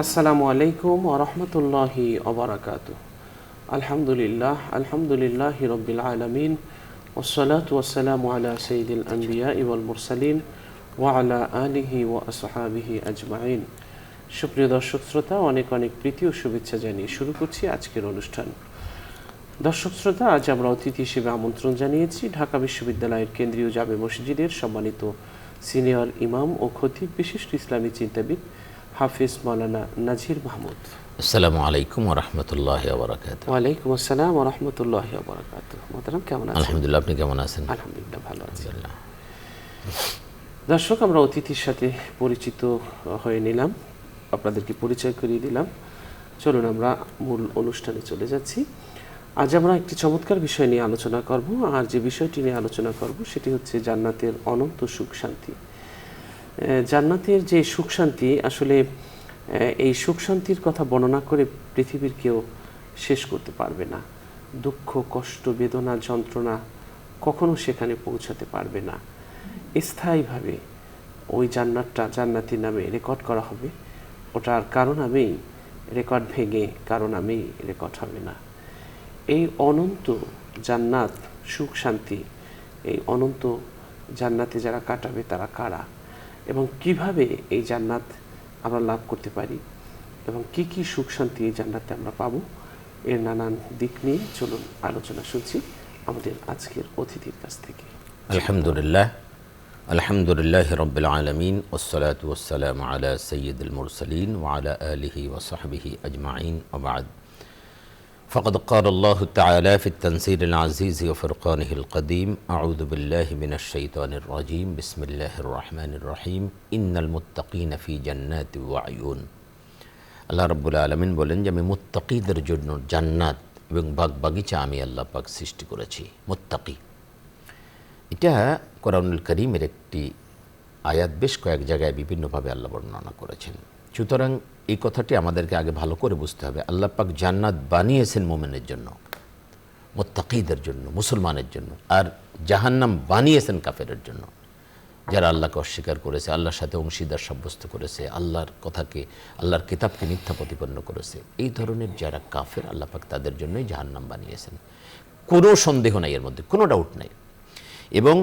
আসসালামু আলাইকুম ওয়া রাহমাতুল্লাহি ওয়া বারাকাতুহু। আলহামদুলিল্লাহি রাব্বিল আলামিন ওয়াসসালাতু ওয়াসসালামু আলা সাইয়্যিদিল আনবিয়া'i ওয়াল মুরসালিন ওয়া আলা আলিহি ওয়া আসহাবিহি আজমাইন। সুপ্রিয় দর্শক শ্রোতা, অনেক অনেক প্রীতি ও শুভেচ্ছা জানিয়ে শুরু করছি আজকের অনুষ্ঠান। দর্শক শ্রোতা, আজ আমরা অতিথি হিসেবে আমন্ত্রণ জানিয়েছি ঢাকা বিশ্ববিদ্যালয়ের কেন্দ্রীয় জামে মসজিদের সম্মানিত সিনিয়র ইমাম ও খতিব বিশিষ্ট ইসলামী চিন্তাবিদ হাফিজ মাওলানা নাজির মাহমুদ। আসসালামু আলাইকুম ওয়া রাহমাতুল্লাহি ওয়া বারাকাতুহু। ওয়া আলাইকুম আসসালাম ওয়া রাহমাতুল্লাহি ওয়া বারাকাতুহু। মোহতারাম, কেমন আছেন? আলহামদুলিল্লাহ, আপনি কেমন আছেন? আলহামদুলিল্লাহ, ভালো আছি। দর্শক, আমরা অতিথির সাথে পরিচিত হয়ে নিলাম, আপনাদেরকে পরিচয় করিয়ে দিলাম। চলুন আমরা মূল অনুষ্ঠানে চলে যাচ্ছি। আজ আমরা একটি চমৎকার বিষয় নিয়ে আলোচনা করব, আর যে বিষয়টি নিয়ে আলোচনা করব সেটি হচ্ছে জান্নাতের অনন্ত সুখ শান্তি। জান্নাতের যে সুখ শান্তি, আসলে এই সুখ শান্তির কথা বর্ণনা করে পৃথিবীর কেউ শেষ করতে পারবে না। দুঃখ, কষ্ট, বেদনা, যন্ত্রণা কখনো সেখানে পৌঁছাতে পারবে না। স্থায়ীভাবে ওই জান্নাতি নামে রেকর্ড করা হবে, ওটার কারো নামেই রেকর্ড ভেঙে কারো নামেই রেকর্ড হবে না। এই অনন্ত জান্নাত, সুখ শান্তি, এই অনন্ত জান্নাতে যারা কাটাবে তারা কারা, এবং কিভাবে এই জান্নাত আমরা লাভ করতে পারি, এবং কি কি সুখ শান্তি এই জান্নাতে আমরা পাবো, এর নানান দিক নিয়ে চলুন আলোচনা শুনছি আমাদের আজকের অতিথির কাছ থেকে। আলহামদুলিল্লাহ রাব্বিল আলামিন ওয়াসসালাতু ওয়াসসালামু আলা সাইয়্যিদিল মুরসালিন ওয়া আলা আলিহি ওয়া সাহবিহি আজমাইন ওয়া বা'দ। فقد قال الله تعالى في التنزيل العزيز وفرقانه القديم: أعوذ بالله من الشيطان الرجيم، بسم الله الرحمن الرحيم، إن المتقين في جنات وعيون। আল্লাহ রাব্বুল আলামিন বলেন যে আমি মুত্তাকিদের জন্য জান্নাত এবং বাগবাগিচা আমি আল্লাহ পাক সৃষ্টি করেছি। মুত্তাকি, এটা কোরআনুল কারীমের একটি আয়াত, বেশ কয়েক জায়গায় বিভিন্নভাবে আল্লাহ বর্ণনা করেছেন। সুতরাং এই কথাটি আমাদেরকে আগে ভালো করে বুঝতে হবে। আল্লাহ পাক জান্নাত বানিয়েছেন মুমিনের জন্য, মুত্তাকিদের জন্য, মুসলমানের জন্য, আর জাহান্নাম বানিয়েছেন কাফেরের জন্য, যারা আল্লাহকে অস্বীকার করেছে, আল্লাহর সাথে অংশীদার সাব্যস্ত করেছে, আল্লাহর কথাকে, আল্লাহর কিতাবকে মিথ্যা প্রতিপন্ন করেছে। এই ধরনের যারা কাফের, আল্লাহ পাক তাদের জন্যই জাহান্নাম বানিয়েছেন। কোনো সন্দেহ নাই এর মধ্যে, কোনো ডাউট নাই। এবং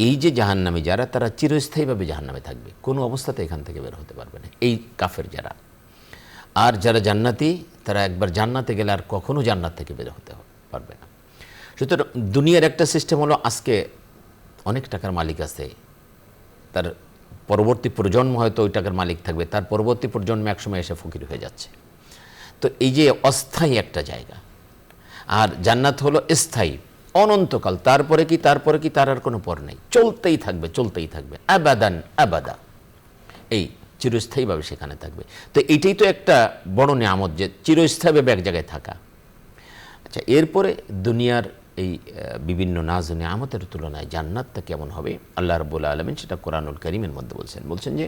এই যে জাহান্নামী যারা, তারা চিরস্থায়ীভাবে জাহান্নামে থাকবে, কোনো অবস্থাতে এখান থেকে বের হতে পারবে না, এই কাফের যারা। আর যারা জান্নাতি, তারা একবার জান্নাতে গেলে আর কখনো জান্নাত থেকে বের হতে পারবে না। সুতরাং দুনিয়ার একটা সিস্টেম হলো, আজকে অনেক টাকার মালিক আছে, তার পরবর্তী প্রজন্ম হয়তো ওই টাকার মালিক থাকবে, তার পরবর্তী প্রজন্মে একসময় এসে ফকির হয়ে যাচ্ছে। তো এই যে অস্থায়ী একটা জায়গা, আর জান্নাত হলো স্থায়ী, অনন্তকাল। তারপরে কি তার আর কোনো পর নেই, চলতেই থাকবে আবাদান আবাদা, এই চিরস্থায়ীভাবে সেখানে থাকবে। তো এইটাই তো একটা বড় নিয়ামত, যে চিরস্থায়ীভাবে এক জায়গায় থাকা। আচ্ছা, এরপরে দুনিয়ার এই বিভিন্ন নাজ ও নিয়ামতের তুলনায় জান্নাতটা কেমন হবে, আল্লাহ রাব্বুল আলামিন সেটা কোরআনুল কারীমের মধ্যে বলছেন যে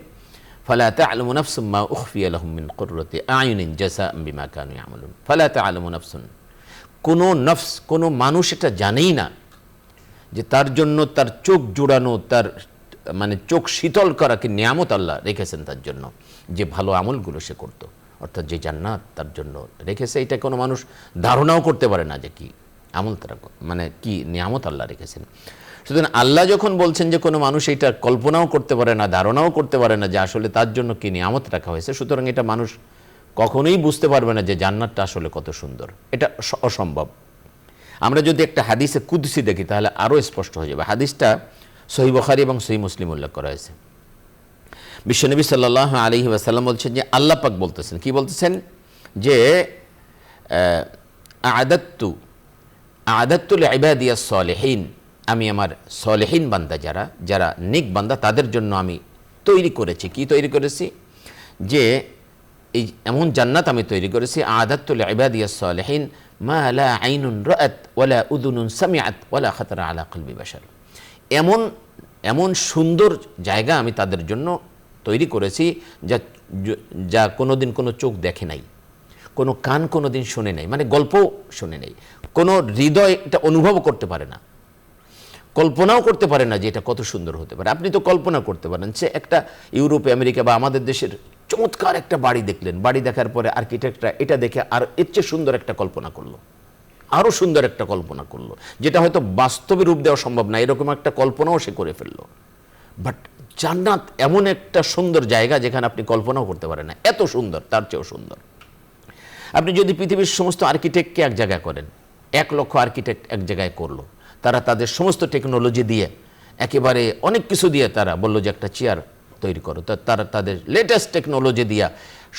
ফালা তা'লামু নাফসুম মা উখফিয়া লাহুম মিন কুররাতি আ'য়ুনিন জাযাআন বিমা কানু ইয়ামালুন। ফালা তা'লামু নাফসুন, কোনো নফস, কোনো মানুষ এটা জানেই না যে তার জন্য তার চোখ জোড়ানো, তার মানে চোখ শীতল করা কি নিয়ামত আল্লাহ রেখেছেন তার জন্য, যে ভালো আমলগুলো সে করত, অর্থাৎ যে জান্নাত তার জন্য রেখেছে, এটা কোনো মানুষ ধারণাও করতে পারে না যে কি আমল তারা, মানে কি নিয়ামত আল্লাহ রেখেছেন। সুতরাং আল্লাহ যখন বলছেন যে কোনো মানুষ এটা কল্পনাও করতে পারে না, ধারণাও করতে পারে না যে আসলে তার জন্য কি নিয়ামত রাখা হয়েছে, সুতরাং এটা মানুষ কখনোই বুঝতে পারবে না যে জান্নাতটা আসলে কত সুন্দর। এটা অসম্ভব। আমরা যদি একটা হাদিসে কুদসি দেখি তাহলে আরও স্পষ্ট হয়ে যাবে। হাদিসটা সহিহ বুখারী এবং সহিহ মুসলিম উল্লেখ করা হয়েছে। বিশ্বনবী সাল্লাল্লাহু আলাইহি ওয়াসাল্লাম বলছেন যে আল্লাহ পাক বলতেছেন, কি বলতেছেন, যে আ'দাদতু লিইবাদিয়াস সালিহিন, আমি আমার সালেহিন বান্দা, যারা নেক বান্দা, তাদের জন্য আমি তৈরি করেছি। কি তৈরি করেছি? যে এই এমন জান্নাত আমি তৈরি করেছি, আ'দাদতু লিইবাদিয়াস সালিহিন মা লা আইনুন রাআত ওয়ালা উযুনুন সামিআত ওয়ালা খাতারা আলা কলবি বাশার। এমন সুন্দর জায়গা আমি তাদের জন্য তৈরি করেছি যা কোনোদিন কোনো চোখ দেখে নাই, কোনো কান কোনোদিন শুনে নাই, মানে গল্প শুনে নাই, কোনো হৃদয় এটা অনুভব করতে পারে না, কল্পনাও করতে পারে না যে এটা কত সুন্দর হতে পারে। আপনি তো কল্পনা করতে পারেন, সে একটা ইউরোপে, আমেরিকা বা আমাদের দেশের চমৎকার একটা বাড়ি দেখলেন, বাড়ি দেখার পরে আর্কিটেক্টরা এটা দেখে আর এর চেয়ে সুন্দর একটা কল্পনা করলো, আরও সুন্দর একটা কল্পনা করলো, যেটা হয়তো বাস্তবে রূপ দেওয়া সম্ভব না, এরকম একটা কল্পনাও সে করে ফেললো। বাট জান্নাত এমন একটা সুন্দর জায়গা যেখানে আপনি কল্পনাও করতে পারেন না, এত সুন্দর, তার চেয়েও সুন্দর। আপনি যদি পৃথিবীর সমস্ত আর্কিটেক্টকে এক জায়গায় করেন, 1,00,000 আর্কিটেক্ট এক জায়গায় করলো, তারা তাদের সমস্ত টেকনোলজি দিয়ে একেবারে অনেক কিছু দিয়ে তারা বললো যে একটা চেয়ার তৈরি করো, তারা তাদের লেটেস্ট টেকনোলজি দিয়া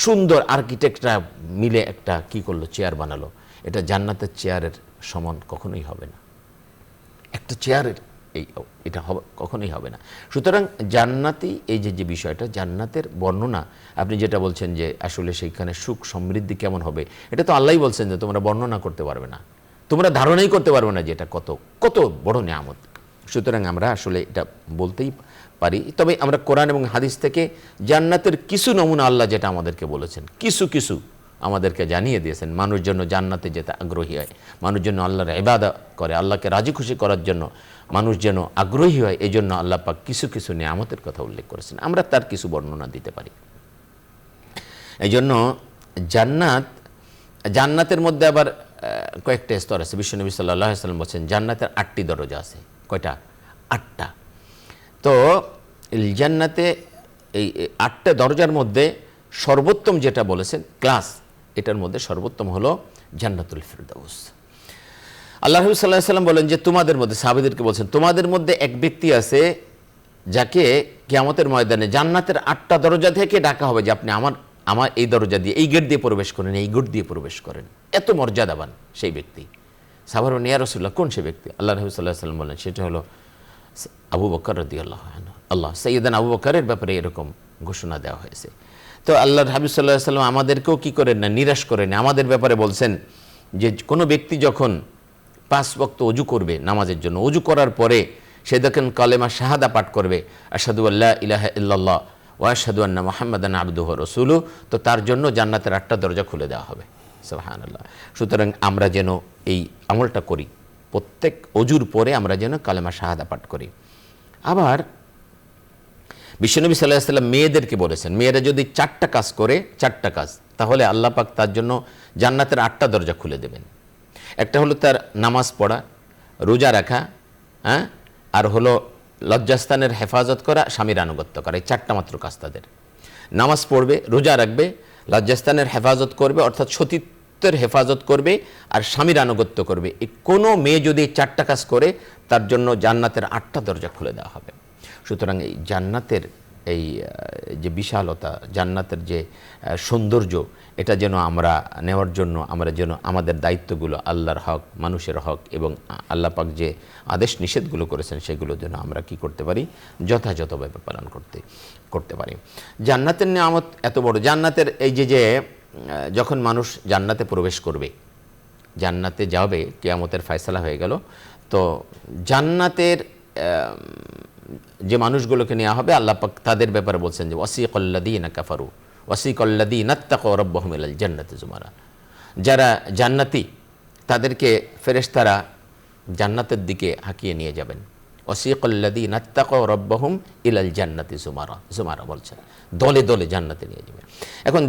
সুন্দর আর্কিটেক্টরা মিলে একটা কি করলো, চেয়ার বানালো। এটা জান্নাতের চেয়ারের সমান কখনোই হবে না, একটা চেয়ারের এটা হবে কখনোই হবে না। সুতরাং জান্নাতি এই যে বিষয়টা, জান্নাতের বর্ণনা, আপনি যেটা বলছেন যে আসলে সেইখানে সুখ সমৃদ্ধি কেমন হবে, এটা তো আল্লাহই বলছেন যে তোমরা বর্ণনা করতে পারবে না, তোমরা ধারণাই করতে পারবে না যে এটা কত কত বড় নিয়ামত। সুতরাং আমরা আসলে এটা বলতেই পারি। তবে আমরা কোরআন এবং হাদিস থেকে জান্নাতের কিছু নমুনা আল্লাহ যেটা আমাদেরকে বলেছেন, কিছু কিছু আমাদেরকে জানিয়ে দিয়েছেন। মানুষ জন্য জান্নাতে যেতে আগ্রহী হয়, মানুষ যেন আল্লাহর ইবাদত করে, আল্লাহকে রাজি খুশি করার জন্য মানুষ যেন আগ্রহী হয়, এই জন্য আল্লাহ পাক কিছু কিছু নিয়ামতের কথা উল্লেখ করেছেন। আমরা তার কিছু বর্ণনা দিতে পারি। এই জন্য জান্নাতের মধ্যে আবার কয়েকটা স্তর আছে। বিশ্বনবী সাল্লাল্লাহু আলাইহি ওয়াসাল্লাম বলছেন জান্নাতের 8টি দরজা আছে। কয়টা? 8টা। তো জান্নাতে এই 8টা দরজার মধ্যে সর্বোত্তম যেটা বলেছেন ক্লাস, এটার মধ্যে সর্বোত্তম হলো জান্নাতুল ফিরদাউস। আল্লাহ রাসূল সাল্লাল্লাহু আলাইহি ওয়াসাল্লাম বলেন যে তোমাদের মধ্যে, সাহাবীদেরকে বলছেন, তোমাদের মধ্যে এক ব্যক্তি আছে যাকে কিয়ামতের ময়দানে জান্নাতের 8টা দরজা থেকে ডাকা হবে যে আপনি আমার এই দরজা দিয়ে, এই গেট দিয়ে প্রবেশ করেন, এই গেট দিয়ে প্রবেশ করেন। এত মর্যাদাবান সেই ব্যক্তি। সাহাবারা বলেন, ইয়া রাসূলুল্লাহ, কোন সে ব্যক্তি? আল্লাহ রাসূল সাল্লাল্লাহু আলাইহি ওয়াসাল্লাম বলেন সেটা হলো আবু বকর রাদিয়াল্লাহু আনহু। আল্লাহ সাইয়্যিদানা আবু বকরের ব্যাপারে এরকম ঘোষণা দেওয়া হয়েছে। তো আল্লাহর হাবিব সাল্লাল্লাহু আলাইহি ওয়াসাল্লাম আমাদেরকেও কি করেন না, নিরাশ করেন না। আমাদের ব্যাপারে বলছেন যে কোনো ব্যক্তি যখন 5 ওয়াক্ত ওযু করবে নামাজের জন্য, ওযু করার পরে সে দেখেন কালেমা শাহাদা পাঠ করবে, আশহাদু আল্লা ইলাহা ইল্লাল্লাহ ওয়া আশহাদু আন্না মুহাম্মাদান আবদুহু ওয়া রাসূলুহু, তো তার জন্য জান্নাতের 8টা দরজা খুলে দেওয়া হবে। সুবহানাল্লাহ। সুতরাং আমরা যেন এই আমলটা করি, প্রত্যেক ওযুর পরে আমরা যেন কালেমা শাহাদা পাঠ করি। আবার বিশ্বনবী সাল্লাল্লাহু আলাইহি ওয়াসাল্লাম মেয়েদেরকে বলেছেন, মেয়েরা যদি 4টা কাজ করে, 4টা কাজ, তাহলে আল্লাহ পাক তার জন্য জান্নাতের 8টা দরজা খুলে দেবেন। একটা হলো তার নামাজ পড়া, রোজা রাখা, হ্যাঁ, আর হলো লজ্জাস্থানের হেফাজত করা, স্বামীর আনুগত্য করা। এই 4টা মাত্র কাজ তাদের। নামাজ পড়বে, রোজা রাখবে, লজ্জাস্থানের হেফাজত করবে অর্থাৎ সতীত্বের হেফাজত করবে, আর স্বামীর আনুগত্য করবে। এই কোনো মেয়ে যদি 4টা কাজ করে তার জন্য জান্নাতের 8টা দরজা খুলে দেওয়া হবে। সুতরাং এই জান্নাতের এই যে বিশালতা, জান্নাতের যে সৌন্দর্য, এটা যেন আমরা নেওয়ার জন্য আমরা যেন আমাদের দায়িত্বগুলো আল্লাহর হক, মানুষের হক এবং আল্লাহ পাক যে আদেশ নিষেধগুলো করেছেন সেগুলো যেন আমরা কি করতে পারি, যথাযথভাবে পালন করতে পারি। জান্নাতের নিয়ামত এত বড়। জান্নাতের এই যে যখন মানুষ জান্নাতে প্রবেশ করবে, জান্নাতে যাবে, কিয়ামতের ফয়সালা হয়ে গেল, তো জান্নাতের যে মানুষগুলোকে নেওয়া হবে আল্লাহ পাক তাদের ব্যাপারে বলছেন যে ওয়াসিকাল্লাযীনা কাফারু ওয়াসিকাল্লাযীনা ইত্তাকাউ রাব্বাহুম ইলাল জান্নাতি যুমারা। যারা জান্নাতি তাদেরকে ফেরেশতারা জান্নাতের দিকে হাঁকিয়ে নিয়ে যাবেন। ওয়াসিকাল্লাযীনা ইত্তাকাউ রাব্বাহুম ইলাল জান্নাতি যুমারা বলছেন, দলে দলে জান্নাতে নিয়ে যাবেন। এখন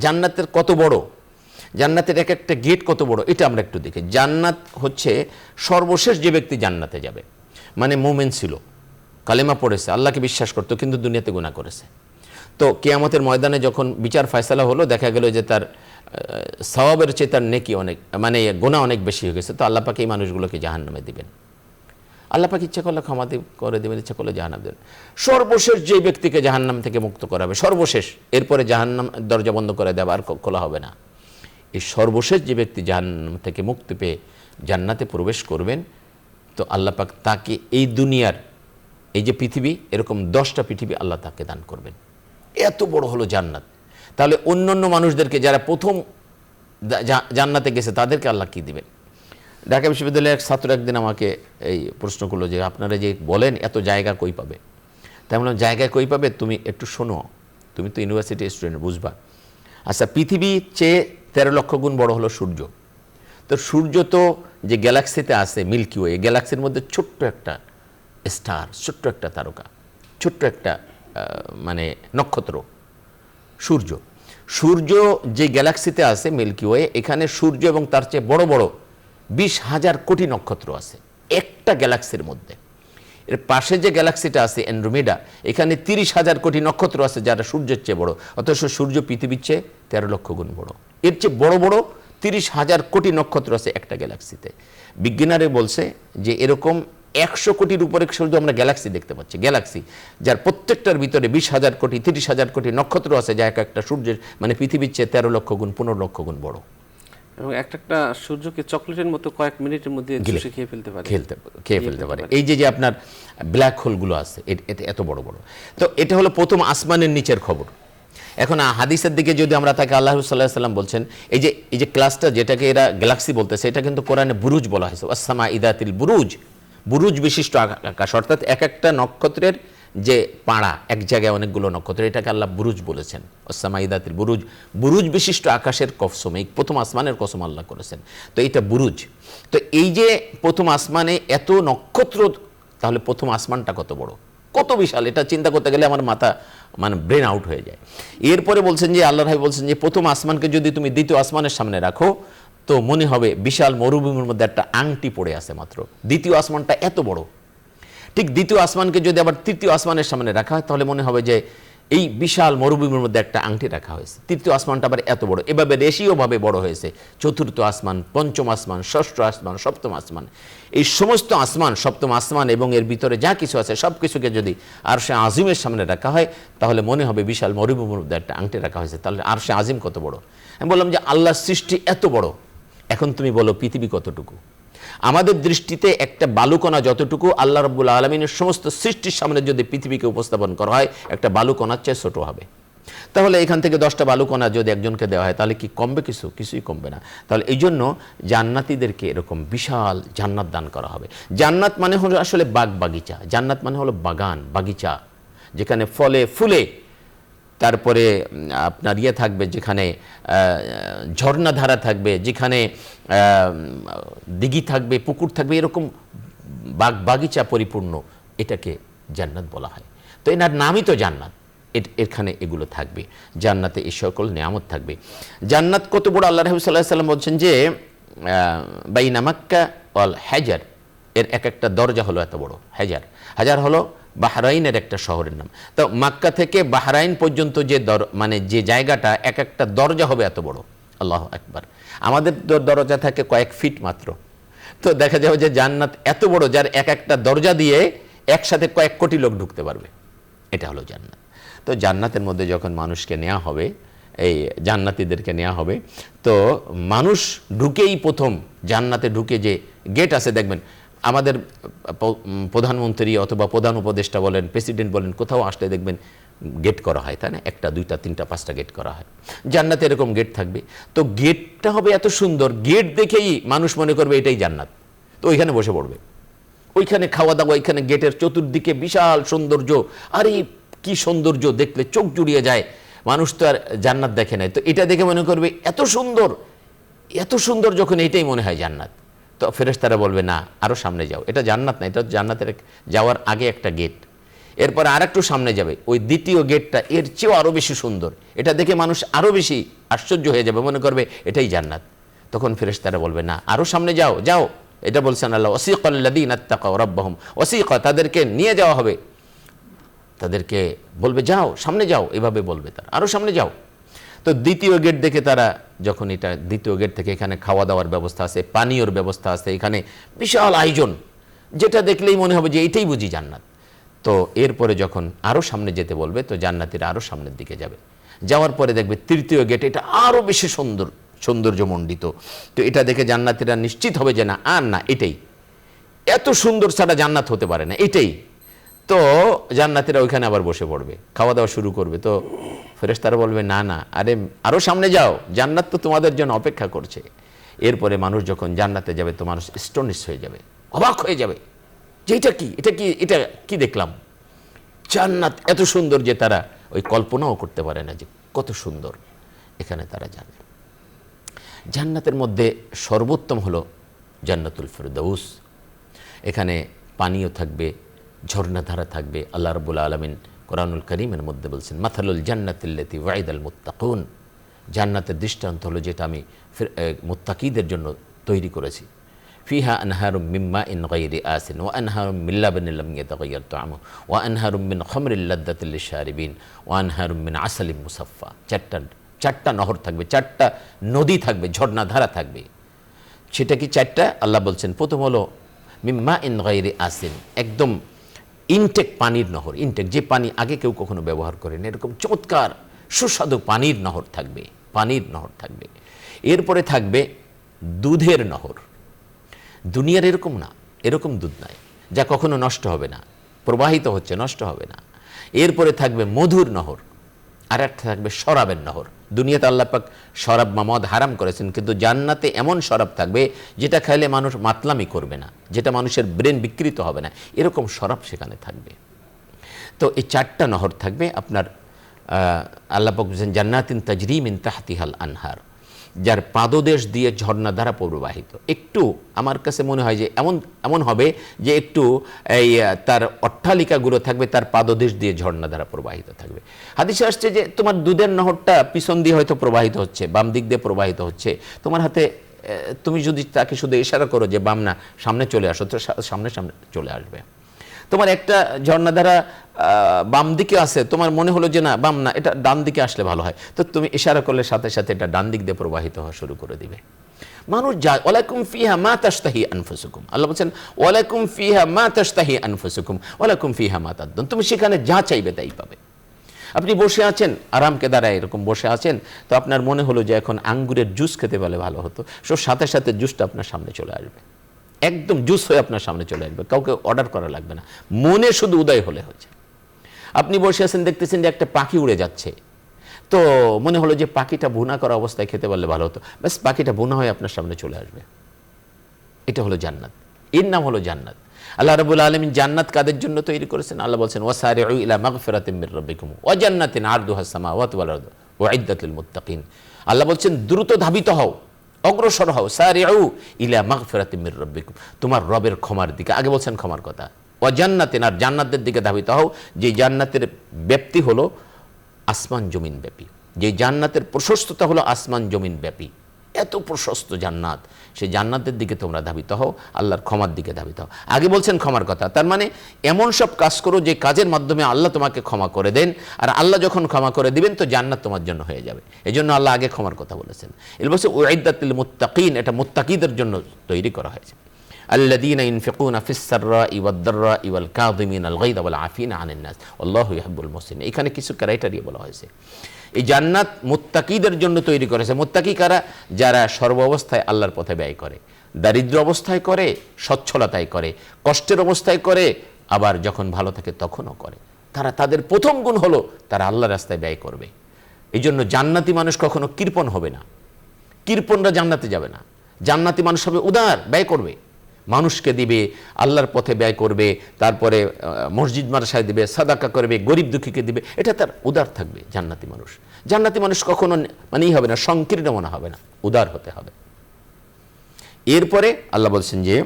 জান্নাতের কত বড়, জান্নাতের এক একটা গেট কত বড়, এটা আমরা একটু দেখি। জান্নাত হচ্ছে সর্বশেষ যে ব্যক্তি জান্নাতে যাবে, মানে মুমিন ছিল, কালেমা পড়েছে, আল্লাহকে বিশ্বাস করতো, কিন্তু দুনিয়াতে গুনাহ করেছে। তো কিয়ামতের ময়দানে যখন বিচার ফয়সালা হলো, দেখা গেল যে তার সওয়াবের চেয়ে তার নেকি অনেক, মানে গুনাহ অনেক বেশি হয়ে গেছে। তো আল্লাহ পাক এই মানুষগুলোকে জাহান্নামে দিবেন। আল্লাহ পাক ইচ্ছা করলে ক্ষমা করে দেবেন, ইচ্ছা করলে জাহান্নামে দেবেন। সর্বশেষ যে ব্যক্তিকে জাহান্নাম থেকে মুক্ত করা হবে, সর্বশেষ, এরপরে জাহান্নাম দরজা বন্ধ করে দেওয়া আর খোলা হবে না। এই সর্বশেষ যে ব্যক্তি জাহান্নাম থেকে মুক্তি পেয়ে জান্নাতে প্রবেশ করবেন, তো আল্লাহ পাক তাকে এই দুনিয়ার এই যে পৃথিবী, এরকম 10টা পৃথিবী আল্লাহ তাকে দান করবেন। এত বড় হলো জান্নাত। তাহলে অন্যান্য মানুষদেরকে যারা প্রথম জান্নাতে গেছে তাদেরকে আল্লাহ কি দিবেন? ঢাকা বিশ্ববিদ্যালয়ের এক ছাত্র একদিন আমাকে এই প্রশ্ন করলো যে আপনারা যে বলেন এত জায়গা কই পাবে, তাই বললাম জায়গায় কই পাবে, তুমি একটু শোনো, তুমি তো ইউনিভার্সিটি স্টুডেন্ট, বুঝবা। আচ্ছা, পৃথিবীর চেয়ে 13 লক্ষ গুণ বড় হলো সূর্য। তো সূর্য তো যে গ্যালাক্সিতে আছে, মিল্কি ওয়ে, গ্যালাক্সির মধ্যে ছোট্ট একটা স্টার, ছোট্ট একটা তারকা, ছোট্ট একটা মানে নক্ষত্র। সূর্য। সূর্য যে গ্যালাক্সিতে আছে মিল্কি ওয়ে, এখানে সূর্য এবং তার চেয়ে বড় বড় 20,000 কোটি নক্ষত্র আছে একটা গ্যালাক্সির মধ্যে। এর পাশে যে গ্যালাক্সিটা আছে অ্যান্ড্রোমেডা, এখানে 30,000 কোটি নক্ষত্র আছে যারা সূর্যের চেয়ে বড়, অথচ সূর্য পৃথিবীর চেয়ে 13 লক্ষ গুণ বড়। এর চেয়ে বড় বড় 30,000 কোটি নক্ষত্র আছে একটা গ্যালাক্সিতে। বিজ্ঞানীরা বলছে যে এরকম 100 কোটির উপরে শুধু আমরা গ্যালাক্সি দেখতে পাচ্ছি, গ্যালাক্সি যার প্রত্যেকটার ভিতরে 20,000 কোটি 30,000 কোটি নক্ষত্র আছে, যা এক একটা সূর্যের মানে পৃথিবীর চেয়ে 13 লক্ষ গুণ 15 লক্ষ গুণ বড়। এবং একটা সূর্যকে চকলেটের মতো কয়েক মিনিটের মধ্যে চুষে খেয়ে ফেলতে পারে, খেয়ে ফেলতে পারে। এই যে আপনার ব্ল্যাক হোলগুলো আছে এটা এত বড় বড়। তো এটা হলো প্রথম আসমানের নিচের খবর। এখন হাদিসের দিকে যদি আমরা তাকে, আল্লাহ সাল্লাল্লাহু আলাইহি ওয়াসাল্লাম বলছেন এই যে ক্লাসটা যেটাকে এরা গ্যালাক্সি বলতেছে, এটা কিন্তু কোরআনে বুরুজ বলা হয়েছে, ওয়াস-সামা ইদাতিল বুরুজ, বুরুজ বিশিষ্ট আকাশ, অর্থাৎ এক একটা নক্ষত্রের যে পাড়া, এক জায়গায় অনেকগুলো নক্ষত্র, এটাকে আল্লাহ বুরুজ বলেছেন, ওয়াস-সামা ইদাতিল বুরুজ, বুরুজ বিশিষ্ট আকাশের কসম, এই প্রথম আসমানের কসম আল্লাহ করেছেন। তো এইটা বুরুজ। তো এই যে প্রথম আসমানে এত নক্ষত্র, তাহলে প্রথম আসমানটা কত বড়, কত বিশাল, এটা চিন্তা করতে গেলে আমার মাথা মানে ব্রেন আউট হয়ে যায়। এরপরে বলছেন যে আল্লাহ রাই বলছেন যে প্রথম আসমানকে যদি তুমি দ্বিতীয় আসমানের সামনে রাখো তো মনে হবে বিশাল মরুভূমির মধ্যে একটা আংটি পড়ে আছে মাত্র। দ্বিতীয় আসমানটা এত বড়। ঠিক দ্বিতীয় আসমানকে যদি আবার তৃতীয় আসমানের সামনে রাখা হয় তাহলে মনে হবে যে এই বিশাল মরুভূমির মধ্যে একটা আংটি রাখা হয়েছে। তৃতীয় আসমানটা আবার এত বড়, এভাবে রেশীয়ভাবে বড় হয়েছে। চতুর্থ আসমান, পঞ্চম আসমান, ষষ্ঠ আসমান, সপ্তম আসমান, এই সমস্ত আসমান, সপ্তম আসমান এবং এর ভিতরে যা কিছু আছে সব কিছুকে যদি আরশে আজিমের সামনে রাখা হয় তাহলে মনে হবে বিশাল মরুভূমির মধ্যে একটা আংটি রাখা হয়েছে। তাহলে আরশে আজিম কত বড়। আমি বললাম যে আল্লাহর সৃষ্টি এত বড়, এখন তুমি বলো পৃথিবী কতটুকু। আমাদের দৃষ্টিতে একটা বালুকণা যতটুকু, আল্লাহ রাব্বুল আলামিনের সমস্ত সৃষ্টির সামনে যদি পৃথিবীকে উপস্থাপন করা হয় একটা বালুকণার চেয়ে ছোট হবে। তাহলে এখান থেকে 10টা বালুকণা যদি একজনকে দেওয়া হয় তাহলে কি কমবে কিছু? কিছুই কমবে না। তাহলে এই জন্য জান্নাতীদেরকে এরকম বিশাল জান্নাত দান করা হবে। জান্নাত মানে হলো আসলে বাগ বাগিচা, জান্নাত মানে হলো বাগান বাগিচা, যেখানে ফলে ফুলে, তারপরে আপনার থাকবে, যেখানে ঝর্ণাধারা থাকবে, যেখানে দিঘি থাকবে, পুকুর থাকবে, এরকম বাগ বাগিচা পরিপূর্ণ, এটাকে জান্নাত বলা হয়। তো এনার নামই তো জান্নাত, এখানে এগুলো থাকবে, জান্নাতে এই সকল নেয়ামত থাকবে। জান্নাত কত বড়, আল্লাহ রাসূল সাল্লাল্লাহু আলাইহি ওয়াসাল্লাম বলছেন যে বাইনা মক্কা ওয়াল হাজার, এর এক একটা দরজা হলো এত বড়। হাজার হলো বাহরাইনের একটা শহরের নাম। তো মক্কা থেকে বাহরাইন পর্যন্ত যে মানে যে জায়গাটা, এক একটা দরজা হবে এত বড়। আল্লাহু আকবার। আমাদের দরজা থাকে কয়েক ফিট মাত্র, তো দেখা যাবে যে জান্নাত এত বড় যার এক একটা দরজা দিয়ে একসাথে কয়েক কোটি লোক ঢুকতে পারবে। এটা হলো জান্নাত। তো জান্নাতের মধ্যে যখন মানুষকে নেওয়া হবে, এই জান্নাতীদেরকে নেওয়া হবে, তো মানুষ ঢুকেই প্রথম জান্নাতে ঢুকে যে গেট আছে দেখবেন, আমাদের প্রধানমন্ত্রী অথবা প্রধান উপদেষ্টা বলেন, প্রেসিডেন্ট বলেন, কোথাও আসলে দেখবেন গেট করা হয়, তাই না? 1টা 2টা 3টা 5টা গেট করা হয়। জান্নাতে এরকম গেট থাকবে। তো গেটটা হবে এত সুন্দর, গেট দেখেই মানুষ মনে করবে এটাই জান্নাত, তো ওইখানে বসে পড়বে, ওইখানে খাওয়া দাওয়া, ওইখানে গেটের চতুর্দিকে বিশাল সৌন্দর্য। আরে কি সৌন্দর্য, দেখলে চোখ জুড়িয়ে যায়। মানুষ তো আর জান্নাত দেখে নাই, তো এটা দেখে মনে করবে এত সুন্দর, এত সুন্দর, যখন এটাই মনে হয় জান্নাত। তো ফেরেশতারা বলবে না, আরো সামনে যাও, এটা জান্নাত না, এটা জান্নাতের যাওয়ার আগে একটা গেট। এরপর আর একটু সামনে যাবে, ওই দ্বিতীয় গেটটা এর চেয়েও আরো বেশি সুন্দর, এটা দেখে মানুষ আরো বেশি আশ্চর্য হয়ে যাবে, মনে করবে এটাই জান্নাত। তখন ফেরেশতারা বলবে না, আরো সামনে যাও, যাও। এটা বলছেন আল্লাহ, ওয়াসিকাল্লাযীনা ইত্তাকাউ রাব্বাহুম, ওয়াসিকা, তাদেরকে নিয়ে যাওয়া হবে, তাদেরকে বলবে যাও সামনে যাও, এভাবে বলবে তারা, আরো সামনে যাও। তো দ্বিতীয় গেট দেখে তারা যখন, এটা দ্বিতীয় গেট থেকে এখানে খাওয়া দাওয়ার ব্যবস্থা আছে, পানীয়র ব্যবস্থা আছে, এখানে বিশাল আয়োজন, যেটা দেখলেই মনে হবে যে এটাই বুঝি জান্নাত। তো এরপরে যখন আরো সামনে যেতে বলবে, তো জান্নাতীরা আরো সামনের দিকে যাবে, যাওয়ার পরে দেখবে তৃতীয় গেট, এটা আরো বেশি সৌন্দর্যমণ্ডিত। তো এটা দেখে জান্নাতীরা নিশ্চিত হবে যে না, আর না, এটাই, এত সুন্দর ছাড়া জান্নাত হতে পারে না, এটাই। তো জান্নাতীরা ওইখানে আবার বসে পড়বে, খাওয়া দাওয়া শুরু করবে। তো ফেরেশতারা বলবে না না, আরে আরো সামনে যাও, জান্নাত তো তোমাদের জন্য অপেক্ষা করছে। এরপরে মানুষ যখন জান্নাতে যাবে তো মানুষ স্টনিশ হয়ে যাবে, অবাক হয়ে যাবে যে এটা কি দেখলাম, জান্নাত এত সুন্দর যে তারা ওই কল্পনাও করতে পারে না যে কত সুন্দর। এখানে তারা জানে জান্নাতের মধ্যে সর্বোত্তম হলো জান্নাতুল ফেরদৌস। এখানে পানীয় থাকবে, ঝর্ণাধারা থাকবে, আল্লাহ রাব্বুল আলামিন কোরআনুল কারীমের মধ্যে বলছেন, মাথালুল জান্নাতিল্লাতী ওয়াইদাল মুত্তাকুন, জান্নাতের দৃষ্টান্ত হলো যেটা আমি মুত্তাকিদের জন্য তৈরি করেছি। ফিহা আনহারুম মিন মাইন গায়রি আসিন ওয়া আনহারুম মিন লাবানিন লাম ইয়াতাগায়্যার তা'আমুহু ওয়া আনহারুম মিন খামরিল লাযযাতিল লিশারিবিন ওয়া আনহারুম মিন আসালিম মুসাফফা। চারটা নহর থাকবে, চারটা নদী থাকবে, ঝর্ণাধারা থাকবে। সেটা কি চারটা? আল্লাহ বলছেন প্রথম হলো মিন মাইন গায়রি আসিন, একদম ইনটেক পানির নহর, ইনটেক, যে পানি আগে কেউ কখনো ব্যবহার করেনি, এরকম চমৎকার সুস্বাদু পানির নহর থাকবে, পানির নহর থাকবে। এরপরে থাকবে দুধের নহর। দুনিয়ার এরকম না, এরকম দুধ নাই যা কখনো নষ্ট হবে না, প্রবাহিত হচ্ছে, নষ্ট হবে না। এরপরে থাকবে মধুর নহর, আর একটা থাকবে শরাবের নহর। দুনিয়াতে আল্লাহ পাক শরাব বা মদ হারাম করেছেন, কিন্তু জান্নাতে এমন শরাব থাকবে যেটা খাইলে মানুষ মাতলামি করবে না, যেটা মানুষের ব্রেন বিকৃত হবে না, এরকম শরাব সেখানে থাকবে। তো এই চারটা নহর থাকবে আপনার। আল্লাহ পাক বলেছেন জান্নাতিন তাজরি মিন তাহতিহাল আনহার, যার পাদদেশ দিয়ে ঝর্ণা দ্বারা প্রবাহিত। একটু আমার কাছে মনে হয় যে এমন হবে যে একটু এই তার অট্টালিকাগুলো থাকবে, তার পাদদেশ দিয়ে ঝর্ণা দ্বারা প্রবাহিত থাকবে। হাদিসে আসছে যে তোমার দুধের নহরটা পিছন দিয়ে হয়তো প্রবাহিত হচ্ছে, বাম দিক দিয়ে প্রবাহিত হচ্ছে, তোমার হাতে তুমি যদি তাকে শুধু ইশারা করো যে বাম না, সামনে চলে আসো, তো সামনে চলে আসবে। তোমার একটা ঝর্ণাধারা বাম দিকে আছে, তোমার মনে হলো যে না বাম না, এটা ডান দিকে আসলে ভালো হয়, তো তুমি ইশারা করলে সাথে সাথে এটা ডান দিক দিয়ে প্রবাহিত হওয়া শুরু করে দিবে। মানুষ যায় ওয়ালাকুম ফিহা মা তাশতাহি আনফুসুকুম, আল্লাহ বলছেন ওয়ালাকুম ফিহা মা তাশতাহি আনফুসুকুম ওয়ালাকুম ফিহা মা তাদুন, তুমি সেখানে যা চাইবে তাই পাবে। আপনি বসে আছেন আরামকে দাঁড়ায় এরকম বসে আছেন, তো আপনার মনে হলো যে এখন আঙ্গুরের জুস খেতে পারলে ভালো হতো, সো সাথে সাথে জুসটা আপনার সামনে চলে আসবে, একদম জুস হয়ে আপনার সামনে চলে আসবে, কাউকে অর্ডার করা লাগবে না, মনে শুধু উদয় হলে হচ্ছে। আপনি বসে আছেন, দেখতেছেন যে একটা পাখি উড়ে যাচ্ছে, তো মনে হলো যে পাখিটা ভুনা করা অবস্থায় খেতে পারলে ভালো হতো, ব্যাস পাখিটা ভুনা হয়ে আপনার সামনে চলে আসবে। এটা হলো জান্নাত, এর নাম হলো জান্নাত। আল্লাহ রাব্বুল আলামিন জান্নাত কাদের জন্য তৈরি করেছেন? আল্লাহ বলছেন ওয়াসারিউ ইলা মাগফিরাতিম মির রাব্বিকুম ওয়া জান্নাতিন আরদুহাস সামাওয়াতু ওয়াল আরদু উইদ্দাত লিল মুত্তাকিন। আল্লাহ বলছেন দ্রুত ধাবিত হও, অগ্রসর হও, সারিউ ইলা মাগফিরাতিম মির রাব্বিকুম, তোমার রবের ক্ষমার দিকে। আগে বলছেন ক্ষমার কথা, ওয়া জান্নাতিন, আর জান্নাতের দিকে ধাবিত হও, যে জান্নাতের ব্যাপ্তি হলো আসমান জমিন ব্যাপী, যে জান্নাতের প্রশস্ততা হলো আসমান জমিন ব্যাপী, এত প্রশস্ত জান্নাত, সেই জান্নাতের দিকে তোমরা ধাবিত হও, আল্লাহর ক্ষমার দিকে ধাবিত হও। আগে বলছেন ক্ষমার কথা, তার মানে এমন সব কাজ করো যে কাজের মাধ্যমে আল্লাহ তোমাকে ক্ষমা করে দেন, আর আল্লাহ যখন ক্ষমা করে দিবেন তো জান্নাত তোমার জন্য হয়ে যাবে। এই জন্য আল্লাহ আগে ক্ষমার কথা বলেছেন। এর বলছে উইদ্দাত লিল মুত্তাকিন, এটা মুত্তাকিদের জন্য তৈরি করা হয়েছে। আল্লাযীনা ইউনফিকুনা ফিস সাররাই ওয়াদ দাররাই ওয়াল কাযিমিনাল গায়যা ওয়াল আফিনা আনিন নাস আল্লাহু ইউহিব্বুল মুহসিনিন। এখানে কিছু ক্রাইটেরিয়া বলা হয়েছে। এই জান্নাত মুত্তাকিদের জন্য তৈরি করেছে। মুত্তাকি কারা? যারা সর্বাবস্থায় আল্লাহর পথে ব্যয় করে, দারিদ্র অবস্থায় করে, সচ্ছলতায় করে, কষ্টের অবস্থায় করে, আবার যখন ভালো থাকে তখনও করে। তাদের প্রথম গুণ হলো তারা আল্লাহর রাস্তায় ব্যয় করবে। এই জন্য জান্নাতি মানুষ কখনো কৃপণ হবে না, কৃপণরা জান্নাতে যাবে না। জান্নাতি মানুষ হবে উদার, ব্যয় করবে, মানুষকে দিবে, আল্লাহর পথে ব্যয় করবে, তারপরে মসজিদ মাদ্রাসায় দিবে, সাদাকা করবে, গরিব দুঃখীকে দিবে, এটা তার উদার থাকবে জান্নাতি মানুষ। জান্নাতি মানুষ কখনো মানেই হবে না, সংকীর্ণ মনে হবে না, উদার হতে হবে। এরপরে আল্লাহ বলছেন যে